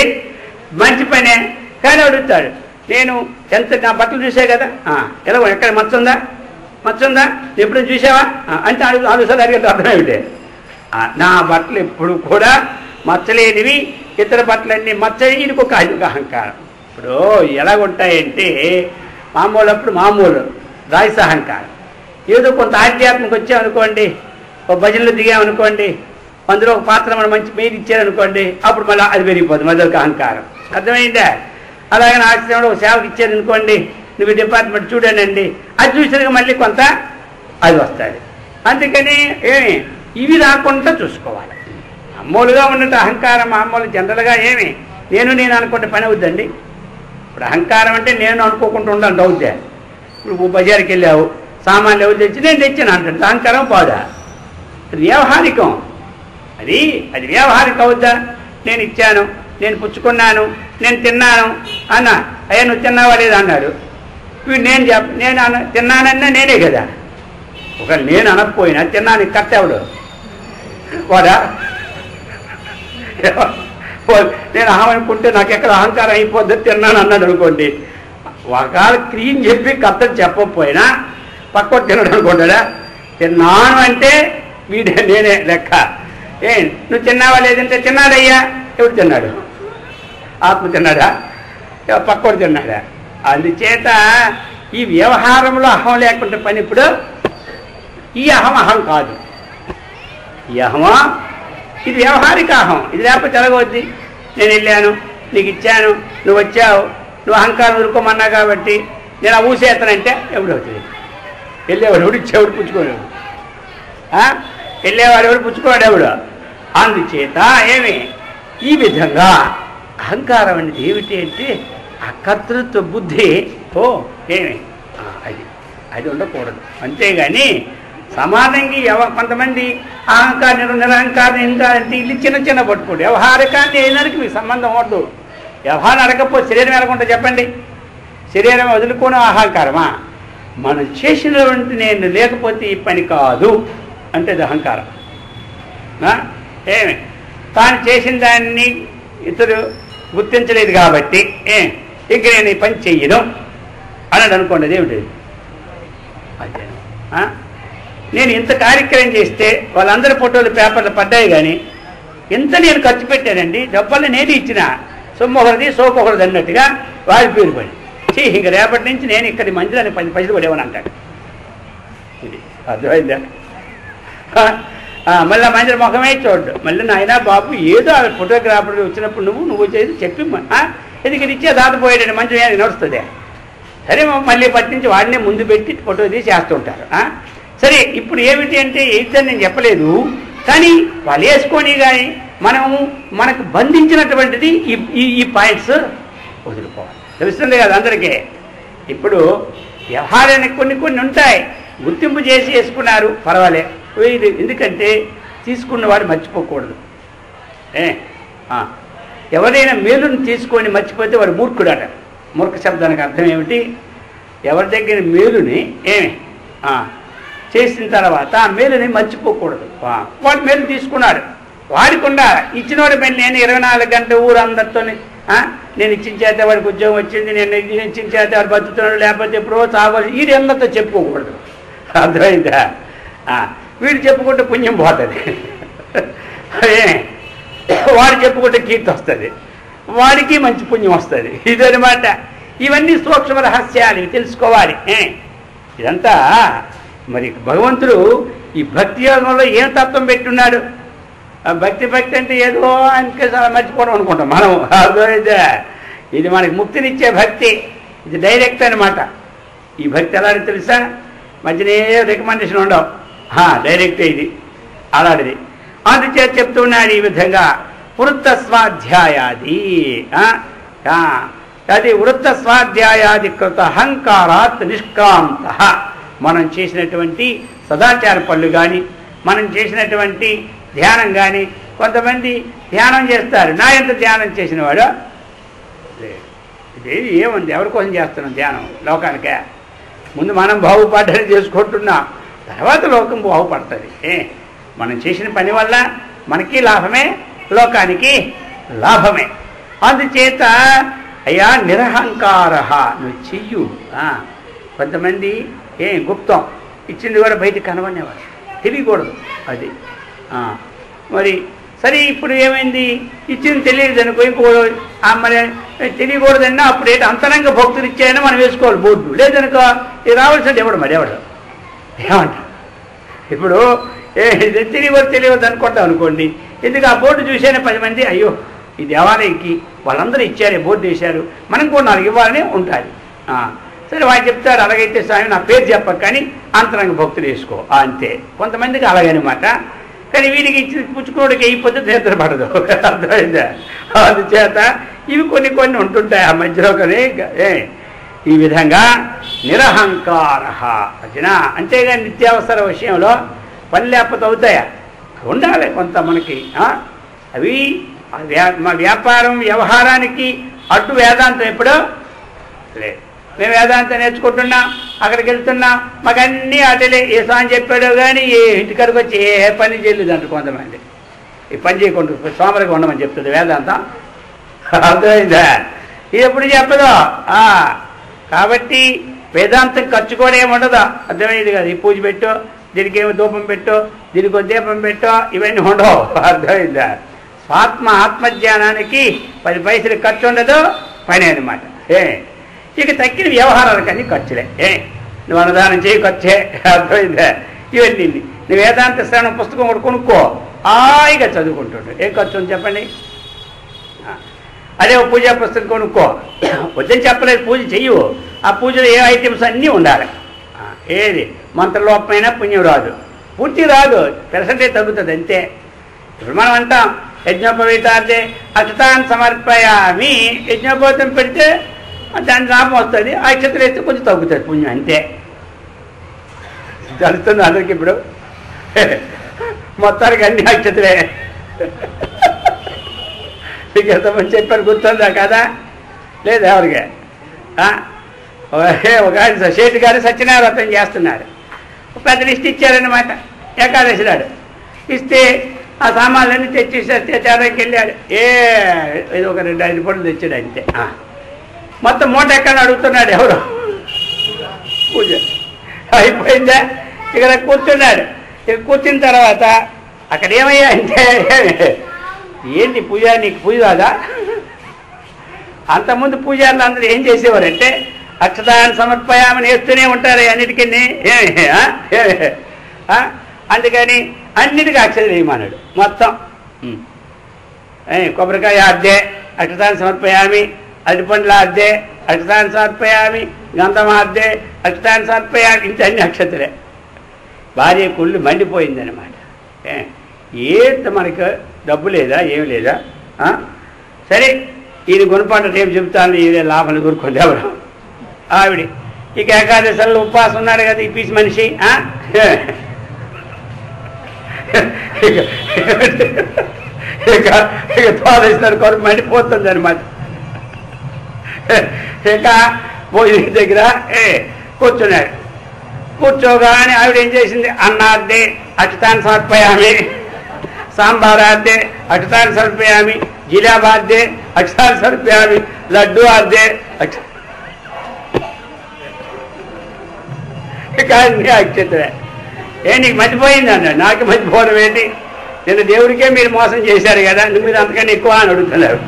Speaker 1: మంచి పనే. కానీ అడుగుతాడు, నేను ఎంత నా బట్టలు చూసా కదా, ఎలా ఎక్కడ మచ్చుందా ఎప్పుడు చూసావా అంటే అడుగుసారి అడిగే అర్థం ఏమిటి? నా బట్టలు ఎప్పుడు కూడా మచ్చలేనివి, ఇతర బట్టలన్నీ మచ్చని. ఇది ఒక అహంకారం. ఇప్పుడు ఎలాగుంటాయంటే మామూలు రాజస అహంకారం. ఏదో కొంత ఆధ్యాత్మిక వచ్చామనుకోండి, ఒక భజనలు దిగామనుకోండి, అందులో ఒక పాత్ర మనం మంచి మీద ఇచ్చారనుకోండి, అప్పుడు మళ్ళీ అది పెరిగిపోతుంది, మళ్ళీ ఒక అహంకారం. అర్థమైందా? అలాగే ఆశ్రమంలో ఒక సేవకు ఇచ్చారనుకోండి, నువ్వు డిపార్ట్మెంట్ చూడానండి, అది చూసినాక మళ్ళీ కొంత అది వస్తుంది. అందుకని ఇవి రాకుండా చూసుకోవాలి. మామూలుగా ఉన్నట్టు అహంకారం మామూలు జనరల్గా నేను అనుకుంటే పని అవుద్దండి. ఇప్పుడు అహంకారం అంటే నేను అనుకోకుండా ఉండాలి అవుద్దా? ఇప్పుడు బజార్కి వెళ్ళావు, సామాన్లు ఎవరు తెచ్చి నేను తెచ్చాను అంటాడు, అహంకారం పోదా? అది వ్యావహారికం. అది వ్యావహారికం అవుద్దా? నేను ఇచ్చాను, నేను పుచ్చుకున్నాను, నేను తిన్నాను అన్నా, అయ్యా నువ్వు తిన్నావా లేదా అన్నాడు. వీడు నేను తిన్నానన్నా నేనే కదా. ఒకవేళ నేను అనకపోయినా తిన్నాను కర్తెవడు వాడా? నేను అహం అనుకుంటే నాకు ఎక్కడ అహంకారం అయిపోద్ది, తిన్నాను అన్నాడు అనుకోండి. ఒకవేళ క్రియని చెప్పి కర్తను చెప్పకపోయినా పక్క తినడు అనుకుంటాడా? తిన్నాను అంటే నేనే లెక్క. నువ్వు తిన్నావా లేదంటే తిన్నాడయ్యా. ఎవడు తిన్నాడు? ఆత్మ తిన్నాడా? పక్కోడు తిన్నాడా? అందుచేత ఈ వ్యవహారంలో అహం లేకుండా పని. ఇప్పుడు ఈ అహం కాదు, ఈ అహమా ఇది వ్యవహారిక అహం. ఇది లేకపోతే ఎలాగొద్ది? నేను వెళ్ళాను, నీకు ఇచ్చాను, నువ్వు వచ్చావు, నువ్వు అహంకారం వదులుకోమన్నా కాబట్టి నేను ఆ ఊసేస్తానంటే ఎవడు అవుతుంది? వెళ్ళేవాడు ఎవడు, ఇచ్చేవాడు పుచ్చుకోలేడు. వెళ్ళేవాడు ఎవడు, పుచ్చుకోవాడు ఎవడు. అందుచేత ఈ విధంగా అహంకారం అనేది ఏమిటి అంటే ఆ కర్తృత్వ బుద్ధి. అది ఉండకూడదు. అంతేగాని సమానంగా కొంతమంది అహంకారం నిరహంకారం అంటే ఇల్లు చిన్న పట్టుకోండి. వ్యవహారికాన్ని ఏనానికి మీకు సంబంధం ఉండదు. వ్యవహారం అడగకపోతే శరీరం ఎలాగుంటా చెప్పండి? శరీరం వదులుకోవడం అహంకారమా? మనం చేసినటువంటి నేను లేకపోతే ఈ పని కాదు అంటే అది అహంకారం. తాను చేసిన దాన్ని ఇతరు గుర్తించలేదు కాబట్టి ఇక నేను ఈ పని చెయ్యను అన్నాడు అనుకోండి. అదేమిటి? అదే నేను ఇంత కార్యక్రమం చేస్తే వాళ్ళందరి ఫోటోలు పేపర్లు పడ్డాయి, కానీ ఎంత నేను ఖర్చు పెట్టానండి, డబ్బుల్ని నేను ఇచ్చిన సొమ్మొకరిది సోకొకరిది అన్నట్టుగా వారి పేరు పడి ఇంక రేపటి నుంచి నేను ఇక్కడి మందిరాన్ని 10 పైసలు పడేవని అంటాడు. ఇది అర్థమైందా? మళ్ళీ మందిర ముఖమే చూడ్డు. మళ్ళీ నాయన బాబు ఏదో ఆ ఫోటోగ్రాఫర్ వచ్చినప్పుడు నువ్వు చేసి చెప్పి ఎందుకు ఇచ్చే దాటిపోయాడండి, మంచిగా నడుస్తుంది. సరే మళ్ళీ పట్టించి వాడినే ముందు పెట్టి ఫోటో తీసి చేస్తుంటారు. సరే ఇప్పుడు ఏమిటి అంటే ఇద్దరు నేను చెప్పలేదు, కానీ వాళ్ళు వేసుకొని కానీ మనకు బంధించినటువంటిది ఈ పాయింట్స్ వదులుకోవాలి. తెలుస్తుంది కదా అందరికీ. ఇప్పుడు వ్యవహారానికి కొన్ని ఉంటాయి, గుర్తింపు చేసి వేసుకున్నారు పర్వాలే, ఎందుకంటే తీసుకున్నవాడు మర్చిపోకూడదు. ఎవరైనా మేలుని తీసుకొని మర్చిపోతే వాడు మూర్ఖుడట. మూర్ఖ శబ్దానికి అర్థం ఏమిటి? ఎవరి దగ్గర మేలుని చేసిన తర్వాత ఆ మేలుని మర్చిపోకూడదు. వాడు మేలు తీసుకున్నాడు, వాడికుండా ఇచ్చినవాడు నేను 24 గంటల ఊరందరితో నేను ఇచ్చిన చేత వాడికి ఉద్యోగం వచ్చింది, నేను ఇచ్చిన చేత వాడు బతుకుతున్నాడు, లేకపోతే ఎప్పుడో చావాలి, వీడి అందరితో చెప్పుకోకూడదు. అర్థమైందా? వీడు చెప్పుకుంటే పుణ్యం పోతుంది, వాడు చెప్పుకుంటే కీర్తి వస్తుంది, వాడికి మంచి పుణ్యం వస్తుంది. ఇదనమాట. ఇవన్నీ సూక్ష్మ రహస్యాలు, ఇవి తెలుసుకోవాలి. ఇదంతా మరి భగవంతుడు ఈ భక్తి యోగంలో ఏం తత్వం పెట్టున్నాడు? భక్తి అంటే ఏదో ఆయనకి మర్చిపోవడం అనుకుంటాం మనం. అర్థమైందా? ఇది మనకి ముక్తినిచ్చే భక్తి, ఇది డైరెక్ట్ అనమాట. ఈ భక్తి ఎలాంటి తెలుసా? మధ్యనే రికమెండేషన్ ఉండవు, డైరెక్ట్ ఇది అలాంటిది. అందుచేత చెప్తున్నాడు ఈ విధంగా వృత్త స్వాధ్యాయాది. అది వృత్త స్వాధ్యాయాది కృత అహంకారాత్ నిష్క్రాంత. మనం చేసినటువంటి సదాచార పనులు కానీ, మనం చేసినటువంటి ధ్యానం కానీ, కొంతమంది ధ్యానం చేస్తారు, నా ఎంత ధ్యానం చేసినవాడు ఇది ఏముంది, ఎవరి కోసం చేస్తున్నాం ధ్యానం? లోకానికే. ముందు మనం బాగుపడ్డని చేసుకుంటున్నాం, తర్వాత లోకం బాగుపడుతుంది. మనం చేసిన పని వల్ల మనకి లాభమే, లోకానికి లాభమే. అందుచేత అయ్యా నిరహంకార, నువ్వు చెయ్యు. కొంతమంది గుప్తం ఇచ్చింది కూడా బయటకు కనబడేవారు, తెలియకూడదు అది. మరి సరే, ఇప్పుడు ఏమైంది, ఇచ్చింది తెలియదు అనుకో, ఇంకో మరి తెలియకూడదన్నా అప్పుడు ఏంటి అంతరంగ భక్తులు ఇచ్చాయని మనం వేసుకోవాలి బోర్డు. లేదనుకో ఇది రావాల్సింది ఎవడు మరి ఎవడు ఏమంటారు? ఇప్పుడు తెలియవద్దు అనుకుంటాం అనుకోండి, ఎందుకు ఆ బోర్డు చూసేనే 10 మంది అయ్యో ఈ దేవాలయంకి వాళ్ళందరూ ఇచ్చారు, బోర్డు వేశారు, మనం కూడా 4 ఇవ్వాలని ఉంటుంది. సరే వాళ్ళు చెప్తారు, అలాగైతే స్వామి నా పేరు చెప్పక కానీ అంతరంగ భక్తులు వేసుకో, అంతే. కొంతమందికి అలాగనమాట. కానీ వీడికి ఇచ్చి పుచ్చుకోడికి ఈ పద్ధతి నిద్ర పడదు. అర్థమైందా? అందుచేత ఇవి కొన్ని ఉంటుంటాయి ఆ మధ్యలో. కానీ ఈ విధంగా నిరహంకార అర్జున. అంతేగాని నిత్యావసర విషయంలో పని లేకపోతే అవుతాయా? ఉండాలి కొంత మనకి. అవి మా వ్యాపారం వ్యవహారానికి అడ్డు వేదాంతం ఎప్పుడో లేదు. మేము వేదాంతం నేర్చుకుంటున్నాం, అక్కడికి వెళ్తున్నాం, మాకు అన్నీ అటలే. ఏ స్వామి చెప్పాడో కానీ ఏ ఇంటికాడికి వచ్చి ఏ పని చేయలేదు అంటారు కొంతమంది. ఈ పని చేయకుండా సోమరికి ఉండమని చెప్తుంది వేదాంతం. అర్థమైందా? ఇది ఎప్పుడు చెప్పదో. కాబట్టి వేదాంతం ఖర్చు కూడా ఏముండదు. అర్థమైంది కదా? ఈ పూజ పెట్టో, దీనికి ఏమో ధూపం పెట్టో, దీనికి ఒక దీపం పెట్టో, ఇవన్నీ ఉండవు. అర్థమైందా? ఆత్మజ్ఞానానికి 10 పైసలు ఖర్చు ఉండదు, పని అనమాట. ఇక తక్కిన వ్యవహారాలకన్నీ ఖర్చులే. నువ్వు అన్నదానం చేయి, ఖర్చే. అర్థమైందా? ఇవన్నీ నువ్వు వేదాంత శ్రవణ పుస్తకం కూడా కొనుక్కో, హాయిగా చదువుకుంటుంటాడు. ఏం ఖర్చు ఉంది చెప్పండి? అదే పూజా పుస్తకం కొనుక్కో, వద్దని చెప్పలేదు, పూజ చెయ్యు. ఆ పూజలో ఏ ఐటమ్స్ అన్నీ ఉండాలి. ఏది మంత్రలోపమైనా పుణ్యం రాదు, పూర్తి రాదు, పెర్సెంటేజ్ తగ్గుతుంది అంతే. ఇప్పుడు మనం అంటాం యజ్ఞోపవీతార్థే అక్షతాన్ని సమర్పయామి, యజ్ఞోపవీతం పెడితే దాని లాభం వస్తుంది, ఆ అక్షతలు వేస్తే కొంచెం తగ్గుతుంది పుణ్యం, అంతే. తెలుస్తుంది అందరికి. ఇప్పుడు మొత్తానికి అన్ని అక్షతలే. మీకు ఎంతమంది చెప్పారు గుర్తుందా కదా? లేదు ఎవరికి? ఒక ఆయన శేఠి గారు సత్యనారాయణ వ్రతం చేస్తున్నారు, పెద్ద లిస్ట్ ఇచ్చారనమాట. ఏకాదశి నాడు ఇస్తే ఆ సామాన్లన్నీ తెచ్చేసేస్తే తేడాకి వెళ్ళాడు. ఇది ఒక 2-5 పనులు తెచ్చాడు అంతే. మొత్తం మూట ఎక్కడ అడుగుతున్నాడు ఎవరు? పూజ అయిపోయిందా? ఇక్కడ కూర్చున్నాడు. ఇక కూర్చున్న తర్వాత అక్కడ ఏమయ్యా అంటే, ఏంటి పూజ, నీకు పూజ రాదా? అంతకుముందు పూజారులు అందరూ ఏం చేసేవారంటే అక్షతాన్ని సమర్పయామని వేస్తూనే ఉంటారు అన్నిటికీ. అందుకని అన్నిటికీ అక్షతలు వేయమన్నాడు మొత్తం. కొబ్బరికాయ అద్దే అక్షతాన్ని సమర్పయామి, అరటిపండ్ల అద్దే అక్షతాన్ని సమర్పయామి, గంధం అద్దే అక్షతాన్ని సమర్పయామి, ఇంత అన్ని అక్షతలే. భార్య కుళ్ళు మండిపోయిందనమాట. ఏంత మనకు డబ్బు లేదా ఏమి లేదా సరే ఈయన గుణపాట రేపు చెబుతాను ఈయన లాభాలు కూరుకోండి ఎవరు ఆవిడ ఇక ఏకాదశిలో ఉపవాసం ఉన్నాడు కదా ఈ పీస్ మనిషి ఇక ద్వాదశినాడు కొరకు మండిపోతుంది అనమాట ఇక భోజనం దగ్గర కూర్చున్నాడు కూర్చోగానే ఆవిడ ఏం చేసింది అన్నాద్దే అక్షతాన్ని సమర్పయామి సాంబారాద్దే అక్షతాన్ని సమర్పయామి జిలాబాద్దే అక్షతాన్ని సమర్పయామి లడ్డు ఆద్దే ఇక అన్నీ అక్షతలే నీకు మర్చిపోయింది అన్నాడు నాకు మర్చిపోవడం ఏంటి నేను దేవుడికే మీరు మోసం చేశారు కదా నువ్వు మీరు అంతకన్నా ఎక్కువ అని అడుగుతున్నారు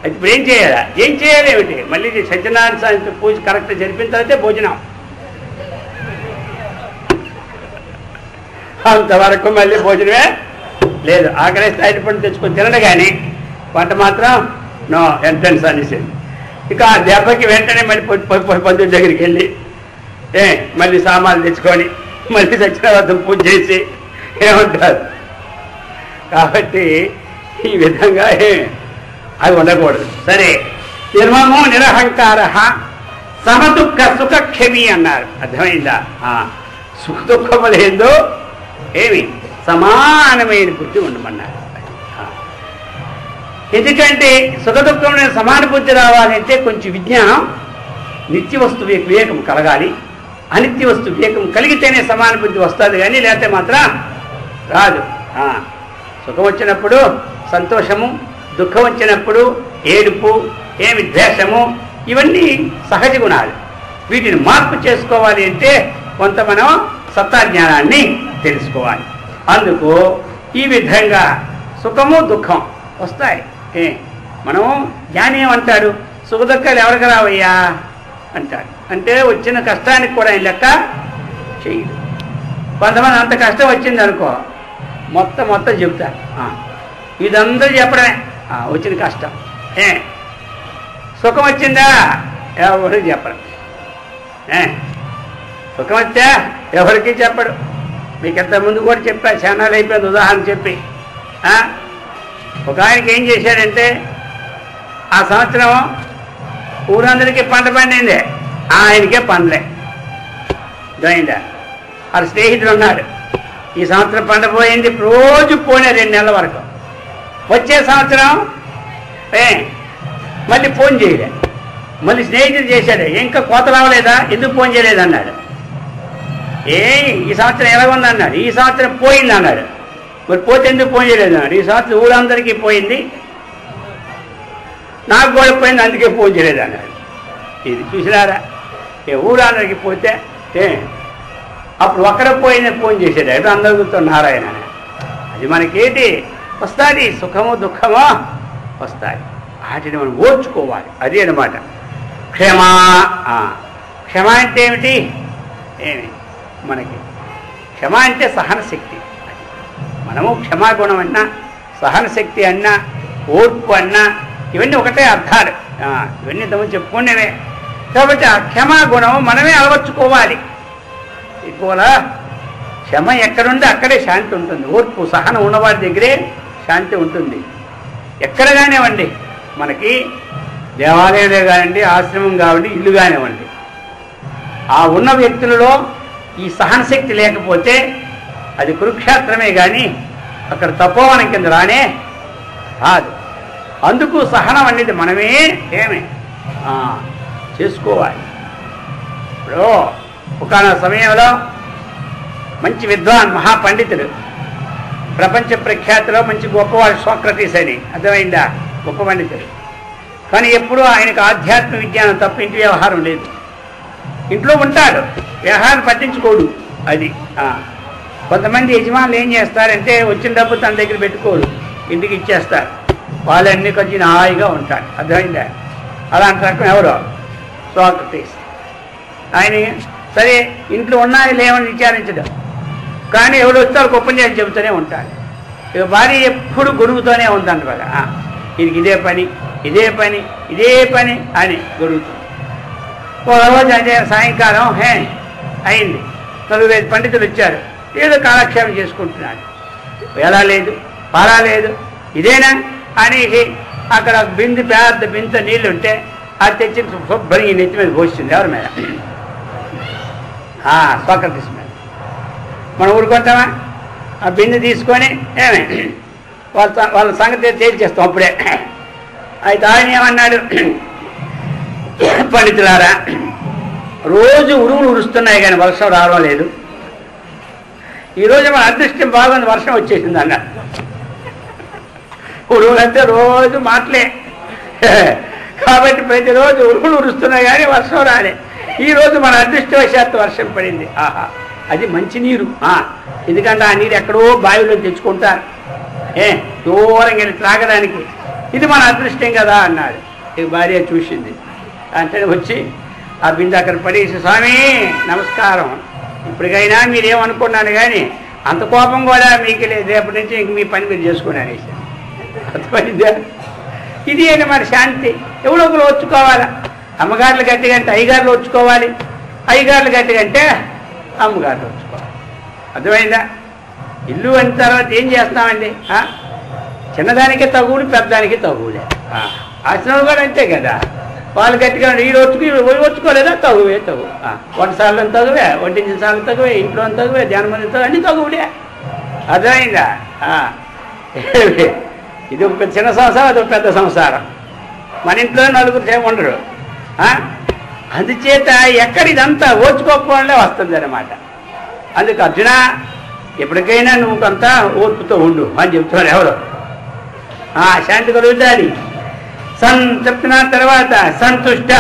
Speaker 1: ఇప్పుడు ఏం చేయాలా ఏం చేయాలి ఏమిటి మళ్ళీ సత్యనారాయణ స్వామి పూజ కరెక్ట్ జరిపిన తర్వాతే భోజనం అంతవరకు మళ్ళీ భోజనమే లేదు ఆకలి స్థాయి పండు తెచ్చుకొని తినడు కానీ వంట మాత్రం నో ఎంట్రన్స్ అనేసింది ఇక ఆ దెబ్బకి వెంటనే మళ్ళీ పంతుల దగ్గరికి వెళ్ళి మళ్ళీ సామాన్లు తెచ్చుకొని మళ్ళీ సత్యనారాయణ పూజ చేసి ఏమంటారు కాబట్టి ఈ విధంగా అవి ఉండకూడదు సరే నిర్మమో నిరహంకార సమదుఃఖ సుఖక్షమి అన్నారు అర్థమైందా సుఖ దుఃఖములేందో ఏమి సమానమైన బుద్ధి ఉండమన్నారు ఎందుకంటే సుఖ దుఃఖం సమాన బుద్ధి రావాలంటే కొంచెం విజ్ఞానం నిత్య వస్తు వివేకం కలగాలి అనిత్య వస్తు వివేకం కలిగితేనే సమాన బుద్ధి వస్తుంది కానీ లేకపోతే మాత్రం రాదు సుఖం వచ్చినప్పుడు సంతోషము దుఃఖం వచ్చినప్పుడు ఏడుపు ఏమి ద్వేషము ఇవన్నీ సహజ గుణాలు వీటిని మార్పు చేసుకోవాలి అంటే కొంత మనం సత్తాజ్ఞానాన్ని తెలుసుకోవాలి అందుకు ఈ విధంగా సుఖము దుఃఖం వస్తాయి మనము జ్ఞాని ఏమంటాడు సుఖ దుఃఖాలు ఎవరికి రావయ్యా అంటాడు అంటే వచ్చిన కష్టానికి కూడా ఆయన లెక్క చేయడు కొంతమంది అంత కష్టం వచ్చింది అనుకో మొత్తం చెబుతారు ఇదంతా చెప్పడమే వచ్చిన కష్టం సుఖం వచ్చిందా ఎవరికి చెప్పడు సుఖం వచ్చా ఎవరికి చెప్పడు మీకు ఎంతమంది కూడా చెప్పా ఛానల్ అయిపోయింది ఉదాహరణ చెప్పి ఒక ఆయనకి ఏం చేశాడంటే ఆ సంవత్సరం ఊరందరికీ పంట పండింది ఆయనకే పండలే అయిందా ఆ స్నేహితుడు ఉన్నాడు ఈ సంవత్సరం పంట పోయింది రోజు పోయినా 2 నెలల వరకు వచ్చే సంవత్సరం మళ్ళీ ఫోన్ చేయలే మళ్ళీ స్నేహితుడు చేశాడు ఇంకా కోత రావలేదా ఎందుకు ఫోన్ చేయలేదు అన్నాడు ఈ సంవత్సరం ఎలాగుంది అన్నాడు ఈ సంవత్సరం పోయింది అన్నాడు మరి పోతే ఎందుకు ఫోన్ చేయలేదు అన్నాడు ఈ సంవత్సరం ఊరందరికీ పోయింది నాకు కూడా పోయింది అందుకే ఫోన్ చేయలేదు అన్నాడు ఇది చూసినారా ఊరందరికీ పోతే అప్పుడు ఒక్కడ పోయింది ఫోన్ చేశాడు ఎటు అందరితో నారాయణ అది మనకేంటి వస్తుంది సుఖము దుఃఖమో వస్తాయి వాటిని మనం ఓర్చుకోవాలి అది అన్నమాట క్షమా క్షమ అంటే ఏమిటి మనకి క్షమ అంటే సహనశక్తి మనము క్షమాగుణం అన్నా సహనశక్తి అన్నా ఓర్పు అన్నా ఇవన్నీ ఒకటే అర్థాలు ఇవన్నీ ఇంతకుముందు చెప్పుకునేవే కాబట్టి ఆ క్షమాగుణం మనమే అలవర్చుకోవాలి ఎక్కువ క్షమ ఎక్కడుంటే అక్కడే శాంతి ఉంటుంది ఓర్పు సహనం ఉన్నవారి దగ్గరే శాంతి ఉంటుంది ఎక్కడ కానివ్వండి మనకి దేవాలయాలే కానివ్వండి ఆశ్రమం కానివ్వండి ఇల్లు కానివ్వండి ఆ ఉన్న వ్యక్తులలో ఈ సహనశక్తి లేకపోతే అది కురుక్షేత్రమే కానీ అక్కడ తపోవనం కింద రానే రాదు అందుకు సహనం అనేది మనమే చేసుకోవాలి ఇప్పుడు ఒకనొక సమయంలో మంచి విద్వాన్ మహాపండితుడు ప్రపంచ ప్రఖ్యాతిలో మంచి గొప్పవాడు సోక్రటీస్ అని అర్థమైందా గొప్ప పండితుడు కానీ ఎప్పుడూ ఆయనకు ఆధ్యాత్మ విజ్ఞానం తప్ప ఇంటి వ్యవహారం లేదు ఇంట్లో ఉంటాడు వ్యవహారం పట్టించుకోడు అది కొంతమంది యజమానులు ఏం చేస్తారంటే వచ్చిన డబ్బు తన దగ్గర పెట్టుకోరు ఇంటికి ఇచ్చేస్తారు వాళ్ళన్నీ కొంచెం హాయిగా ఉంటారు అర్థమైందా అలాంటి రకం ఎవరో సోక్రటీస్ ఆయన సరే ఇంట్లో ఉన్నాయి లేవని విచారించడం కానీ ఎవరు వచ్చారు ఉపన్యాసం చెబుతూనే ఉంటాడు ఇక భార్య ఎప్పుడు గొడుగుతూనే ఉందంట కదా వీరికి ఇదే పని ఇదే పని ఇదే పని అని గొడుగుతుంది ఒక రోజు అదే సాయంకాలం అయింది 4-5 పండితులు వచ్చారు ఏదో కాలక్షేపం చేసుకుంటున్నాడు ఎలా లేదు, పాలా లేదు, ఇదేనా అనేసి అక్కడ బిందు పెద్ద బింత నీళ్ళు ఉంటే అది తెచ్చి శుభ్రంగా నెత్తి మీద పోస్తుంది. ఎవరి మీద? సోక్రటీస్ మీద. మనం ఊరుకుంటామా? ఆ బిందు తీసుకొని ఏమే వాళ్ళ సంగతి తేల్చేస్తాం అప్పుడే. అయితే ఆయన ఏమన్నాడు, పండితులారా, రోజు ఉరువులు ఉరుస్తున్నాయి కానీ వర్షం రావడం లేదు. ఈరోజు మన అదృష్టం బాగుంది, వర్షం వచ్చేసింది అన్నాడు. ఉరువులంటే రోజు మాటలే కాబట్టి ప్రతిరోజు ఉరువులు ఉరుస్తున్నాయి కానీ వర్షం రాలే. ఈరోజు మన అదృష్టవశాత్తు వర్షం పడింది. ఆహా, అది మంచినీరు. ఎందుకంటే ఆ నీరు ఎక్కడో బావిలో తెచ్చుకుంటారు, దూరంగా వెళ్ళి త్రాగడానికి. ఇది మన అదృష్టం కదా అన్నాడు. ఈ భార్య చూసింది. అంటే వచ్చి ఆ బిందు అక్కడ పడేసి, స్వామి నమస్కారం, ఇప్పటికైనా మీరేమనుకున్నాను కానీ అంత కోపం కూడా మీకు లేదు, రేపటి నుంచి ఇంక మీ పని మీరు చేసుకుని అనేసి. అర్థమైందా? ఇది అని మరి శాంతి. ఎవరో ఒకరు వచ్చుకోవాలి. అమ్మగారులు గట్టిగా అంటే అయ్యగారులు వచ్చుకోవాలి, అయ్యగారులు గట్టిగా అంటే అమ్మగారులు వచ్చుకోవాలి. అర్థమైందా? ఇల్లు అయిన తర్వాత ఏం చేస్తామండి? చిన్నదానికే తగువులు, పెద్దదానికి తగువులే. ఆశ్రమం కూడా అంతే కదా. వాళ్ళు గట్టిగా వచ్చుకోలేదా? తగువే తగు. వంటసార్లు తగువే, వడ్డించిన సార్లు తగువే, ఇంట్లో తగువే, ధ్యానం మంది తగు, అన్నీ తగువులే. అర్థమైందా? ఇది ఒక చిన్న సంసారం, అది ఒక పెద్ద సంసారం. మన ఇంట్లో నలుగురు ఉండరు. అందుచేత ఎక్కడ ఇదంతా ఓర్చుకోకపోవడంలో వస్తుంది అన్నమాట. అందుకు అర్జున, ఎప్పటికైనా నువ్వు కొంత ఓర్పుతో ఉండు అని చెప్తున్నారు ఎవరు. శాంతి కలుగుతాది. చెప్తున్న తర్వాత, సంతుష్ట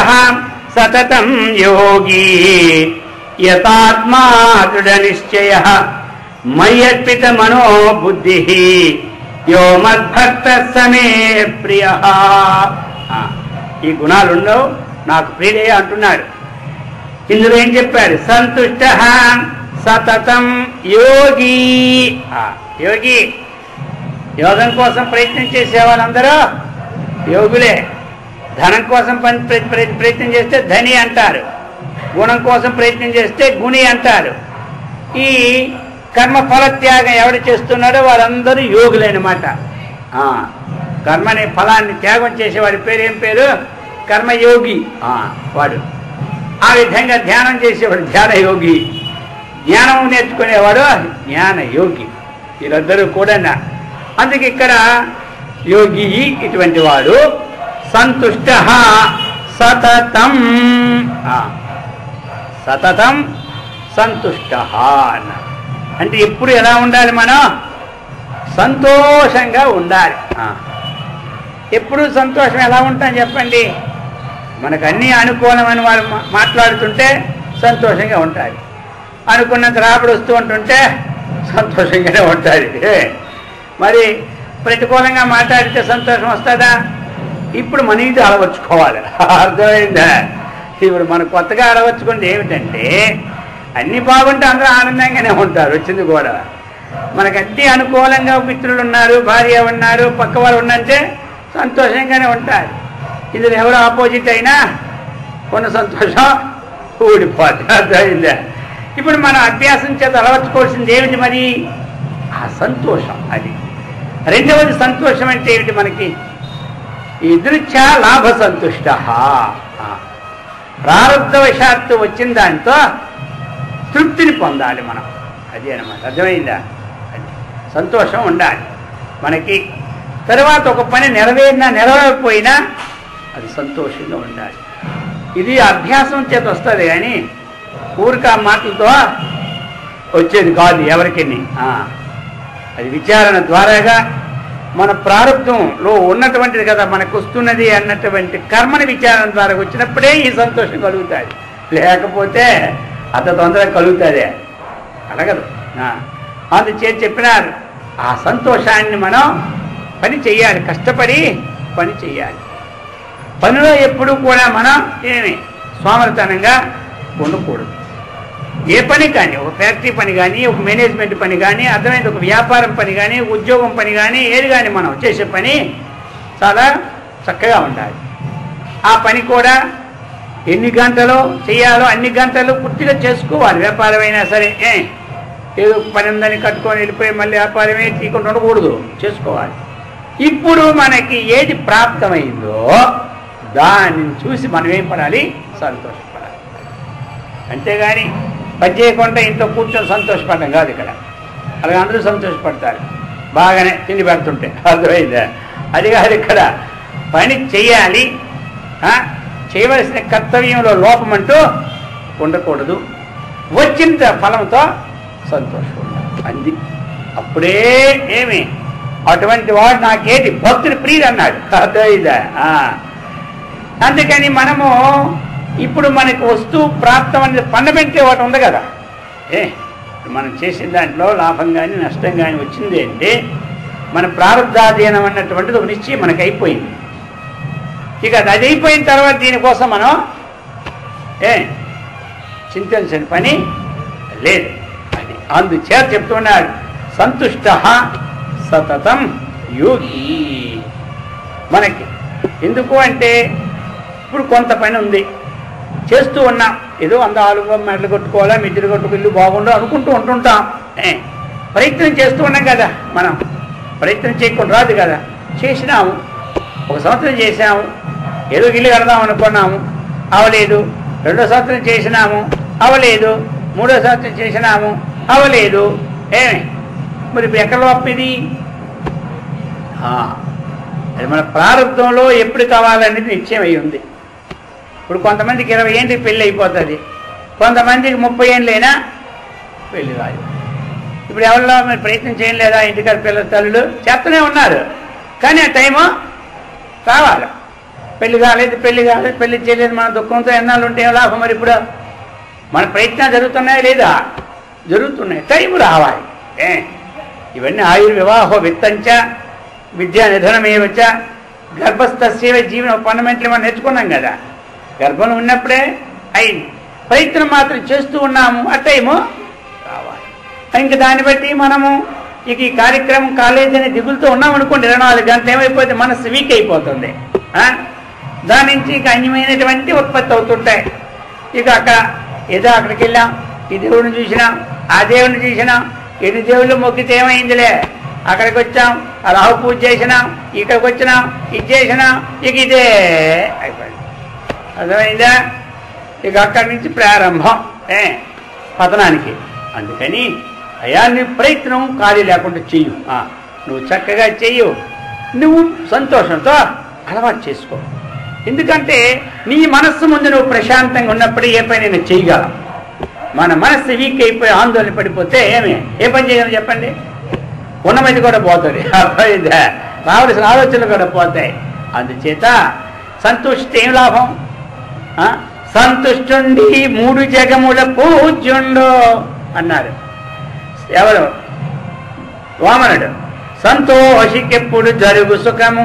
Speaker 1: సతతం యోగి యతాత్మా దృఢ నిశ్చయ మయ్యర్పిత మనోబుద్ధి యో మద్భక్త సమే ప్రియ. ఈ గుణాలు ఉండవు, నాకు ప్రియుడే అంటున్నాడు. ఇందులో ఏం చెప్పాడు? సంతుష్ట సతతం యోగి. యోగి, యోగం కోసం ప్రయత్నం చేసే వాళ్ళందరూ యోగులే. ధనం కోసం ప్రయత్నం చేస్తే ధని అంటారు, గుణం కోసం ప్రయత్నం చేస్తే గుణి అంటారు. ఈ కర్మఫల త్యాగం ఎవడు చేస్తున్నాడో వాళ్ళందరూ యోగులన్నమాట. కర్మని ఫలాన్ని త్యాగం చేసేవాడి పేరు ఏం పేరు? కర్మయోగి. వాడు ఆ విధంగా ధ్యానం చేసేవాడు ధ్యానయోగి, జ్ఞానం నేర్చుకునేవాడు జ్ఞానయోగి. వీళ్ళందరూ కూడా. అందుకే ఇక్కడ యోగి ఇటువంటి వాడు సంతుష్ట సతతం. సతతం సంతుష్ట అంటే ఎప్పుడు ఎలా ఉండాలి? మనం సంతోషంగా ఉండాలి. ఎప్పుడు సంతోషం ఎలా ఉంటాం చెప్పండి? మనకు అన్నీ అనుకూలమని వారు మాట్లాడుతుంటే సంతోషంగా ఉంటాయి, అనుకున్నంత రాబడి వస్తూ ఉంటుంటే సంతోషంగానే ఉంటుంది. మరి ప్రతికూలంగా మాట్లాడితే సంతోషం వస్తుందా? ఇప్పుడు మన ఇది అలవర్చుకోవాలి. అర్థమైందా? ఇప్పుడు మనం కొత్తగా అలవర్చుకుంది ఏమిటంటే, అన్నీ బాగుంటే అందరూ ఆనందంగానే ఉంటారు. వచ్చింది కూడా మనకన్నీ అనుకూలంగా మిత్రులు ఉన్నారు, భార్య ఉన్నారు, పక్క వాళ్ళు ఉన్నంటే సంతోషంగానే ఉంటారు. ఇందులో ఎవరు ఆపోజిట్ అయినా ఉన్న సంతోషం ఊడిపోతుంది. అర్థమైందా? ఇప్పుడు మనం అభ్యాసం చేత అలవర్చుకోవాల్సింది ఏమిటి మరి? ఆ సంతోషం. అది రెండవది. సంతోషం అంటే ఏమిటి మనకి? ఎదురుచ్చా లాభ సంతుష్ట. ప్రారంధవశాత్తు వచ్చిన దాంతో తృప్తిని పొందాలి మనం. అది అన్నమాట. అర్థమైందా? అది సంతోషం ఉండాలి మనకి. తర్వాత ఒక పని నెరవేరకపోయినా అది సంతోషంగా ఉండాలి. ఇది అభ్యాసం చేత వస్తుంది కానీ ఊరిక మాటలతో వచ్చేది కాదు ఎవరికి. అది విచారణ ద్వారాగా మన ప్రారంభంలో ఉన్నటువంటిది కదా మనకు వస్తున్నది అన్నటువంటి కర్మని విచారణ ద్వారా వచ్చినప్పుడే ఈ సంతోషం కలుగుతుంది. లేకపోతే అంత తొందరగా కలుగుతుంది అలాగదు. అందుచేత చెప్పినారు, ఆ సంతోషాన్ని మనం పని చెయ్యాలి, కష్టపడి పని చెయ్యాలి. పనిలో ఎప్పుడు కూడా మనం సోమరితనంగా ఉండకూడదు. ఏ పని కానీ, ఒక ఫ్యాక్టరీ పని కానీ, ఒక మేనేజ్మెంట్ పని కానీ, అర్థమైంది ఒక వ్యాపారం పని కానీ, ఉద్యోగం పని కానీ, ఏది కానీ మనం చేసే పని చాలా చక్కగా ఉండాలి. ఆ పని కూడా ఎన్ని గంటలు చేయాలో అన్ని గంటలు పూర్తిగా చేసుకోవాలి. వ్యాపారం అయినా సరే ఏదో పని ఉందని కట్టుకొని వెళ్ళిపోయి మళ్ళీ వ్యాపారమే తీయకుండా ఉండకూడదు, చేసుకోవాలి. ఇప్పుడు మనకి ఏది ప్రాప్తమైందో దానిని చూసి మనం ఏం పడాలి? సంతోషపడాలి. అంతేగాని పని చేయకుండా ఇంట్లో కూర్చొని సంతోషపడడం కాదు. ఇక్కడ అలాగే అందరూ సంతోషపడతారు బాగానే తిండి పెడుతుంటే, అర్థమైందా? అది కాదు. ఇక్కడ పని చెయ్యాలి, చేయవలసిన కర్తవ్యంలో లోపం అంటూ ఉండకూడదు. వచ్చిన ఫలంతో సంతోషం అంది. అప్పుడే ఏమి అటువంటి వాడు నాకేంటి భక్తుని ప్రియుడు అన్నాడు, అర్థమైందా? అందుకని మనము ఇప్పుడు మనకు వస్తువు ప్రాప్తం అనేది ఫండమెంటల్ ఒకటి ఉంది కదా. మనం చేసిన దాంట్లో లాభం కానీ నష్టం కానీ వచ్చింది అంటే మన ప్రారంధాధీనం అన్నటువంటిది ఒక నిశ్చయం మనకు అయిపోయింది. ఇక అది అయిపోయిన తర్వాత దీనికోసం మనం చింతించిన పని లేదు. అది అందుచేత చెప్తున్నాడు సంతుష్ట సతతం యోగి. మనకి ఎందుకు అంటే ఇప్పుడు కొంత పని ఉంది, చేస్తూ ఉన్నాం. ఏదో అందాలు మెడలు కొట్టుకోవాలా, మిద్దెలు కొట్టుకు ఇల్లు బాగుండో అనుకుంటూ ఉంటుంటాం. ప్రయత్నం చేస్తూ ఉన్నాం కదా. మనం ప్రయత్నం చేయకుండా రాదు కదా. చేసినాము, 1 సంవత్సరం చేసాము, ఏదో ఇల్లు కడదాం అనుకున్నాము, అవలేదు. 2వ సంవత్సరం చేసినాము, అవలేదు. 3వ సంవత్సరం చేసినాము, అవలేదు. మరి ఇప్పుడు ఎక్కడ లోపం ఇది? అది మన ప్రారంభంలో ఎప్పుడు కావాలనేది నిశ్చయం అయి ఉంది. ఇప్పుడు కొంతమందికి 20 ఏళ్ళకి పెళ్ళి అయిపోతుంది, కొంతమందికి 30 ఏళ్ళైనా పెళ్ళి రాదు. ఇప్పుడు ఎవరిలో మీరు ప్రయత్నం చేయలేదా? ఇంటికాడ పిల్లల తల్లులు చేస్తూనే ఉన్నారు, కానీ ఆ టైము రావాలి. పెళ్లి కాలేదు, పెళ్లి చేయలేదు, మన దుఃఖంతో ఎన్నాళ్ళు ఉంటే ఏం లాభం? మరి ఇప్పుడు మన ప్రయత్నాలు జరుగుతున్నాయా లేదా? జరుగుతున్నాయి, టైం రావాలి. ఇవన్నీ ఆయుర్వివాహో విత్తంచ విద్యా నిధనమేవచ్చ గర్భస్థస్య జీవన ఫండమెంటల్ మనం నేర్చుకున్నాం కదా. గర్భంలో ఉన్నప్పుడే అయింది, ప్రయత్నం మాత్రం చేస్తూ ఉన్నాము, ఆ టైము రావాలి. ఇంక దాన్ని బట్టి మనము ఇక ఈ కార్యక్రమం కాలేజీ అనే దిగులతో ఉన్నాం అనుకోండి, 24 గంటలు ఏమైపోతే మనసు వీక్ అయిపోతుంది. దాని నుంచి ఇక అన్యమైనటువంటి ఉత్పత్తి అవుతుంటాయి. ఇక అక్కడ ఏదో అక్కడికి వెళ్ళాం, ఈ దేవుడిని చూసినాం, ఆ దేవుడిని చూసినాం, ఎన్ని దేవుళ్ళు మొక్కితే ఏమైందిలే, అక్కడికి వచ్చాం, రాహు పూజ చేసినాం, ఇక్కడికి వచ్చినాం, ఇది చేసినాం, ఇక ఇదే అయిపోయింది. అర్థమైందా? ఇక అక్కడి నుంచి ప్రారంభం పతనానికి. అందుకని అయ్యా నీ ప్రయత్నం ఖాళీ లేకుండా చెయ్యు, నువ్వు చక్కగా చెయ్యు, నువ్వు సంతోషంతో అలవాటు చేసుకో. ఎందుకంటే నీ మనస్సు ముందు నువ్వు ప్రశాంతంగా ఉన్నప్పుడే ఏ పని నేను చేయగలం. మన మనస్సు వీక్ అయిపోయి ఆందోళన పడిపోతే ఏ పని చేయగలం చెప్పండి? ఉన్నమైంది కూడా పోతుంది, రావాల్సిన ఆలోచనలు కూడా పోతాయి. అందుచేత సంతుష్టి ఏం లాభం? సంతుష్టుండి 3 జగముల పూజ్యుండు అన్నారు ఎవరు? వామనుడు. సంతోషికెప్పుడు జరుగు సుఖము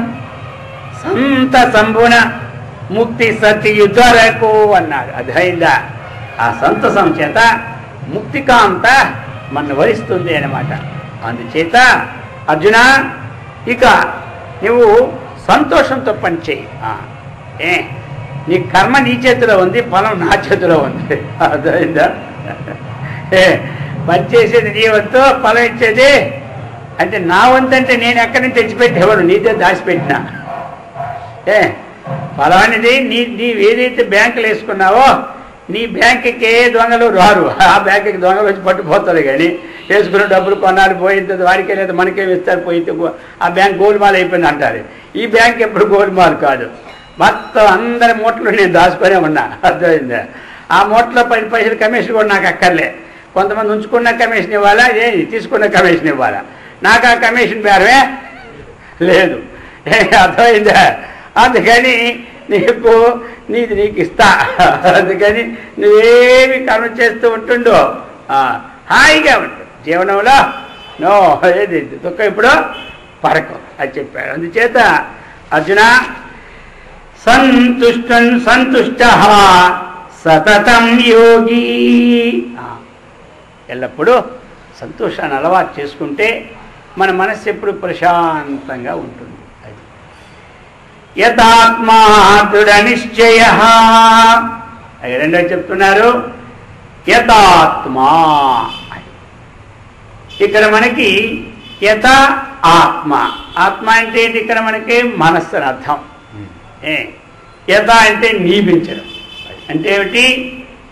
Speaker 1: సంత సంభున ముక్తి సతియు దొరకు అన్నాడు. అదైందా? ఆ సంతసం చేత ముక్తికాంత మన వరిస్తుంది అన్నమాట. అందుచేత అర్జున ఇక నువ్వు సంతోషంతో పని చేయి. నీ కర్మ నీ చేతిలో ఉంది, ఫలం నా చేతిలో ఉంది. అర్థమైందా? పని చేసేది నీ వంతు, ఫలం ఇచ్చేది అంటే నా వంతు. అంటే నేను ఎక్కడి నుంచి తెచ్చిపెట్టేవాడు, నీదే దాచిపెట్టినా. ఫలం అనేది నీవు ఏదైతే బ్యాంకులు వేసుకున్నావో నీ బ్యాంకుకి దొంగలు రారు, ఆ బ్యాంకుకి దొంగలు వచ్చి పట్టుకుపోతారు. కానీ వేసుకున్న డబ్బులు కొన్నాళ్ళు పోయితే వారికే లేదా మనకేమి ఇస్తారు, పోయితే ఆ బ్యాంక్ గోల్మాల్ అయిపోయింది అంటారు. ఈ బ్యాంక్ ఎప్పుడు గోల్మాల్ కాదు, మొత్తం అందరి మూటలు నేను దాచుకొనే ఉన్నా. అర్థమైందా? ఆ మూటలో 10 పైసలు కమిషన్ కూడా నాకు అక్కర్లే. కొంతమంది ఉంచుకున్న కమిషన్ ఇవ్వాలా, తీసుకున్న కమిషన్ ఇవ్వాలా, నాకు ఆ కమిషన్ బేరమే లేదు. అర్థమైందా? అందుకని నీకు ఇస్తా. అందుకని నువ్వేమి కర్మ చేస్తూ ఉంటుండో హాయిగా ఉంటుంది జీవనంలో. ఏది దుఃఖం ఇప్పుడు పరకం అని చెప్పాడు. అందుచేత అర్జున సంతుష్ట సతతం యోగి, ఎల్లప్పుడూ సంతోషాన్ని అలవాటు చేసుకుంటే మన మనస్సు ఎప్పుడు ప్రశాంతంగా ఉంటుంది. అది యథాత్మా దృఢ నిశ్చయ. అది రెండో చెప్తున్నారు, యథాత్మా ఇక్కడ మనకి యథ ఆత్మ, ఆత్మ అంటే ఏంటి? ఇక్కడ మనకి మనస్సు అని అర్థం. యథ అంటే నియమించడం అంటే ఏమిటి?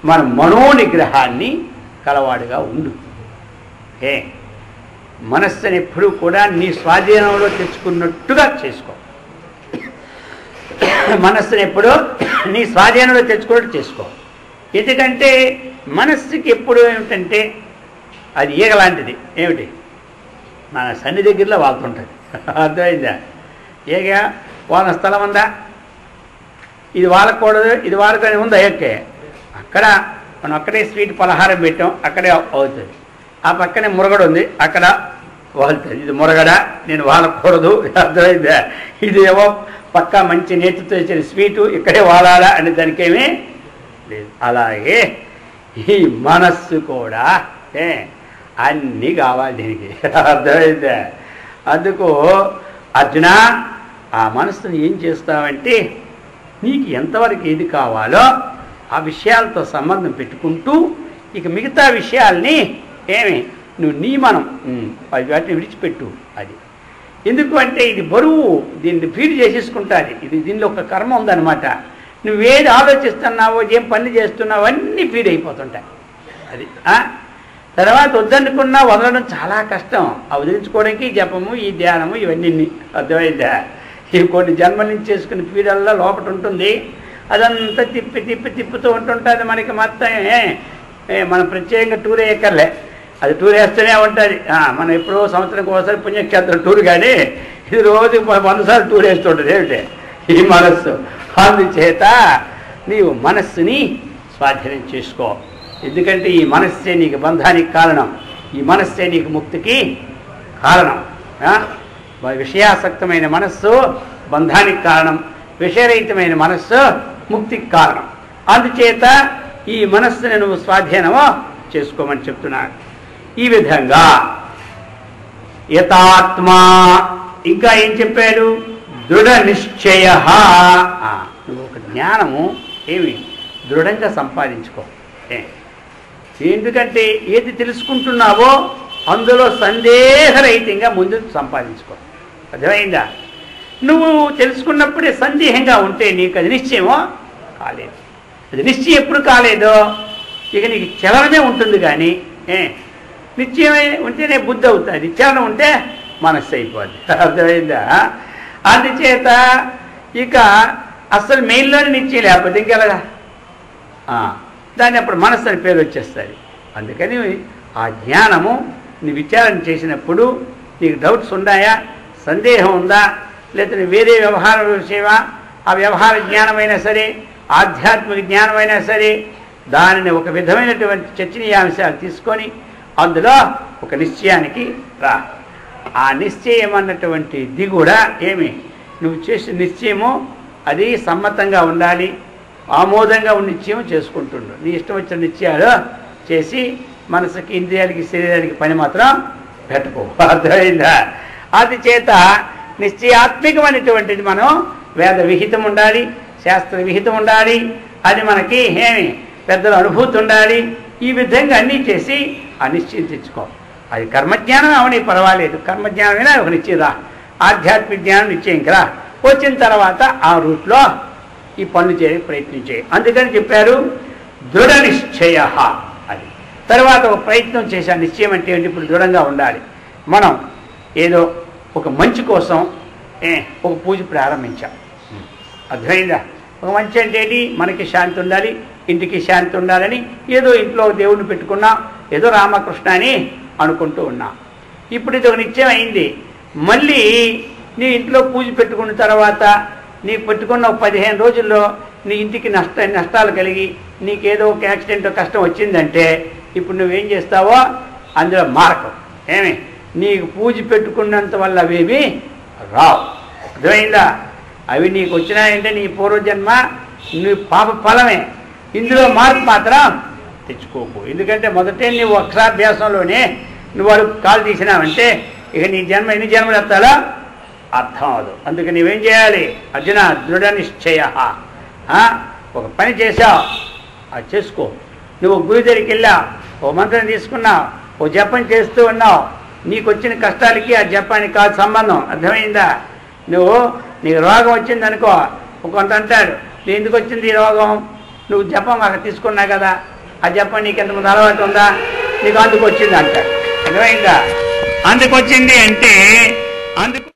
Speaker 1: మన మనోనిగ్రహాన్ని కలవాడుగా ఉండు. మనస్సుని ఎప్పుడూ కూడా నీ స్వాధీనంలో తెచ్చుకున్నట్టుగా చేసుకో. మనస్సుని ఎప్పుడూ నీ స్వాధీనంలో తెచ్చుకున్నట్టు చేసుకో. ఎందుకంటే మనస్సుకి ఎప్పుడు ఏమిటంటే అది ఈగ లాంటిది. ఏమిటి? మన సన్ని దగ్గరలో వాళ్తుంటుంది. అర్థమైందా? ఈగ వాళ్ళ స్థలం ఉందా? ఇది వాడకూడదు, ఇది వాడుకొని ఉందా? ఎక్కే అక్కడ మనం అక్కడే స్వీట్ పలహారం పెట్టాం, అక్కడే అవుతుంది. ఆ పక్కనే మురగడు ఉంది, అక్కడ వాళ్తుంది. ఇది మురగడ, నేను వాడకూడదు. అర్థమైందా? ఇది ఏమో పక్కా మంచి నేతితో ఇచ్చిన స్వీటు, ఇక్కడే వాడాలా అనే దానికేమీ లేదు. అలాగే ఈ మనస్సు కూడా అన్నీ కావాలి దీనికి. అర్థమైందా? అందుకు అర్జున, ఆ మనస్సును ఏం చేస్తావంటే నీకు ఎంతవరకు ఏది కావాలో ఆ విషయాలతో సంబంధం పెట్టుకుంటూ ఇక మిగతా విషయాల్ని నువ్వు నియమనం వాటిని విడిచిపెట్టు. అది ఎందుకు అంటే ఇది బరువు, దీన్ని ఫీడ్ చేసేసుకుంటుంది. దీనిలో ఒక కర్మ ఉందన్నమాట. నువ్వేది ఆలోచిస్తున్నావో, ఏం పని చేస్తున్నావో అన్నీ ఫీడ్ అయిపోతుంటాయి. అది తర్వాత వద్దనుకున్నా వదలడం చాలా కష్టం. ఆ వదిలించుకోవడానికి జపము, ఈ ధ్యానము, ఇవన్నీ. అర్థమైందా? ఇవి కొన్ని జన్మల నుంచి చేసుకుని ఫీడల్లా లోపల ఉంటుంది. అదంతా తిప్పుతూ ఉంటుంటుంది. మనకి మొత్తం మనం ప్రత్యేకంగా టూర్ వేయక్కర్లే, అది టూర్ వేస్తూనే ఉంటుంది. మనం ఎప్పుడో సంవత్సరానికి ఒకసారి పుణ్యక్షేత్రం టూర్, కానీ ఇది రోజు 100 సార్లు టూర్ వేస్తుంటుంది. ఏమిటి? ఈ మనస్సు. అందుచేత నీవు మనస్సుని స్వాధీనం చేసుకో. ఎందుకంటే ఈ మనస్సే నీకు బంధానికి కారణం, ఈ మనస్సే నీకు ముక్తికి కారణం. విషయాసక్తమైన మనస్సు బంధానికి కారణం, విషయరహితమైన మనస్సు ముక్తికి కారణం. అందుచేత ఈ మనస్సుని నువ్వు స్వాధీనము చేసుకోమని చెప్తున్నాడు. ఈ విధంగా యథాత్మా. ఇంకా ఏం చెప్పాడు? దృఢ నిశ్చయ. నువ్వు ఒక జ్ఞానము దృఢంగా సంపాదించుకో. ఎందుకంటే ఏది తెలుసుకుంటున్నావో అందులో సందేహరహితంగా ముందు సంపాదించుకో. అర్థమైందా? నువ్వు తెలుసుకున్నప్పుడే సందేహంగా ఉంటే నీకు అది నిశ్చయమో కాలేదు. అది నిశ్చయం ఎప్పుడు కాలేదో ఇక నీకు చలనమే ఉంటుంది. కానీ నిశ్చయమే ఉంటేనే బుద్ధి అవుతుంది, చలనం ఉంటే మనస్సు అయిపోద్ది. అర్థమైందా? అందుచేత ఇక అసలు మెయిన్లోనే నిశ్చయం లేకపోతే ఇంకెలాగా దాన్ని అప్పుడు మనస్సు అని పేరు వచ్చేస్తుంది. అందుకని ఆ జ్ఞానము నీ విచారణ చేసినప్పుడు నీకు డౌట్స్ ఉన్నాయా, సందేహం ఉందా, లేకపోతే వేరే వ్యవహార విషయమా, ఆ వ్యవహార జ్ఞానమైనా సరే, ఆధ్యాత్మిక జ్ఞానమైనా సరే, దానిని ఒక విధమైనటువంటి చర్చనీయాంశాలు తీసుకొని అందులో ఒక నిశ్చయానికి రా. ఆ నిశ్చయం అన్నటువంటిది కూడా నువ్వు చేసిన నిశ్చయము అది సమ్మతంగా ఉండాలి, ఆమోదంగా ఉన్న నిశ్చయం చేసుకుంటుండు. నీ ఇష్టం వచ్చిన నిశ్చయాలు చేసి మనసుకి, ఇంద్రియాలకి, శరీరానికి పని మాత్రం పెట్టుకో. అర్థమైందా? అది చేత నిశ్చయాత్మికమైనటువంటిది మనం వేద విహితం ఉండాలి, శాస్త్ర విహితం ఉండాలి, అది మనకి పెద్దల అనుభూతి ఉండాలి. ఈ విధంగా అన్నీ చేసి ఆ నిశ్చయం తెచ్చుకో. అది కర్మజ్ఞానం అవని పర్వాలేదు, కర్మజ్ఞానమైనా ఒక నిశ్చయం రా. ఆధ్యాత్మిక జ్ఞానం నిశ్చయం కదా. వచ్చిన తర్వాత ఆ రూట్లో ఈ పనులు చేయడానికి ప్రయత్నం చేయి. అందుకని చెప్పారు దృఢ నిశ్చయ అది. తర్వాత ఒక ప్రయత్నం చేసే నిశ్చయం అంటే ఏంటి? ఇప్పుడు దృఢంగా ఉండాలి. మనం ఏదో ఒక మంచి కోసం ఒక పూజ ప్రారంభించాం. అర్థమైందా? ఒక మంచి అంటే ఏంటి? మనకి శాంతి ఉండాలి, ఇంటికి శాంతి ఉండాలని ఏదో ఇంట్లో దేవుడిని పెట్టుకున్నాం, ఏదో రామకృష్ణ అని అనుకుంటూ ఉన్నాం. ఇప్పుడు ఇది ఒక నిశ్చయం అయింది. మళ్ళీ నీ ఇంట్లో పూజ పెట్టుకున్న తర్వాత నీ పెట్టుకున్న 15 రోజుల్లో నీ ఇంటికి నష్టాలు కలిగి నీకేదో ఒక యాక్సిడెంట్ కష్టం వచ్చిందంటే ఇప్పుడు నువ్వేం చేస్తావో అందులో మార్గం నీకు పూజ పెట్టుకున్నంత వల్ల అవేవి రావు. అర్థమైందా? అవి నీకు వచ్చినాయంటే నీ పూర్వజన్మ నీ పాప ఫలమే. ఇందులో మార్పు మాత్రం తెచ్చుకోకు. ఎందుకంటే మొదటే నువ్వు అక్షరాభ్యాసంలోనే నువ్వు వాడు కాలు తీసినావంటే ఇక నీ జన్మ ఎన్ని జన్మలు ఎత్తాలో అర్థం అవదు. అందుకే నువ్వేం చేయాలి? అర్జున దృఢ నిశ్చయ. ఒక పని చేసావు అది చేసుకో. నువ్వు గురి దగ్గరికి వెళ్ళావు, ఓ మంత్రం తీసుకున్నావు, ఓ ఓ జపం చేస్తూ ఉన్నావు, నీకు వచ్చిన కష్టాలకి ఆ జపానికి కాదు సంబంధం. అర్థమైందా? నీకు రోగం వచ్చింది అనుకో, కొంత అంటాడు ఎందుకు వచ్చింది ఈ రోగం, నువ్వు జపం అక్కడ తీసుకున్నా కదా, ఆ జపం నీకు ఎంతమంది అలవాటు ఉందా, నీకు అందుకు వచ్చింది అంటాడు. అర్థమైందా? అందుకు వచ్చింది అంటే అందుకు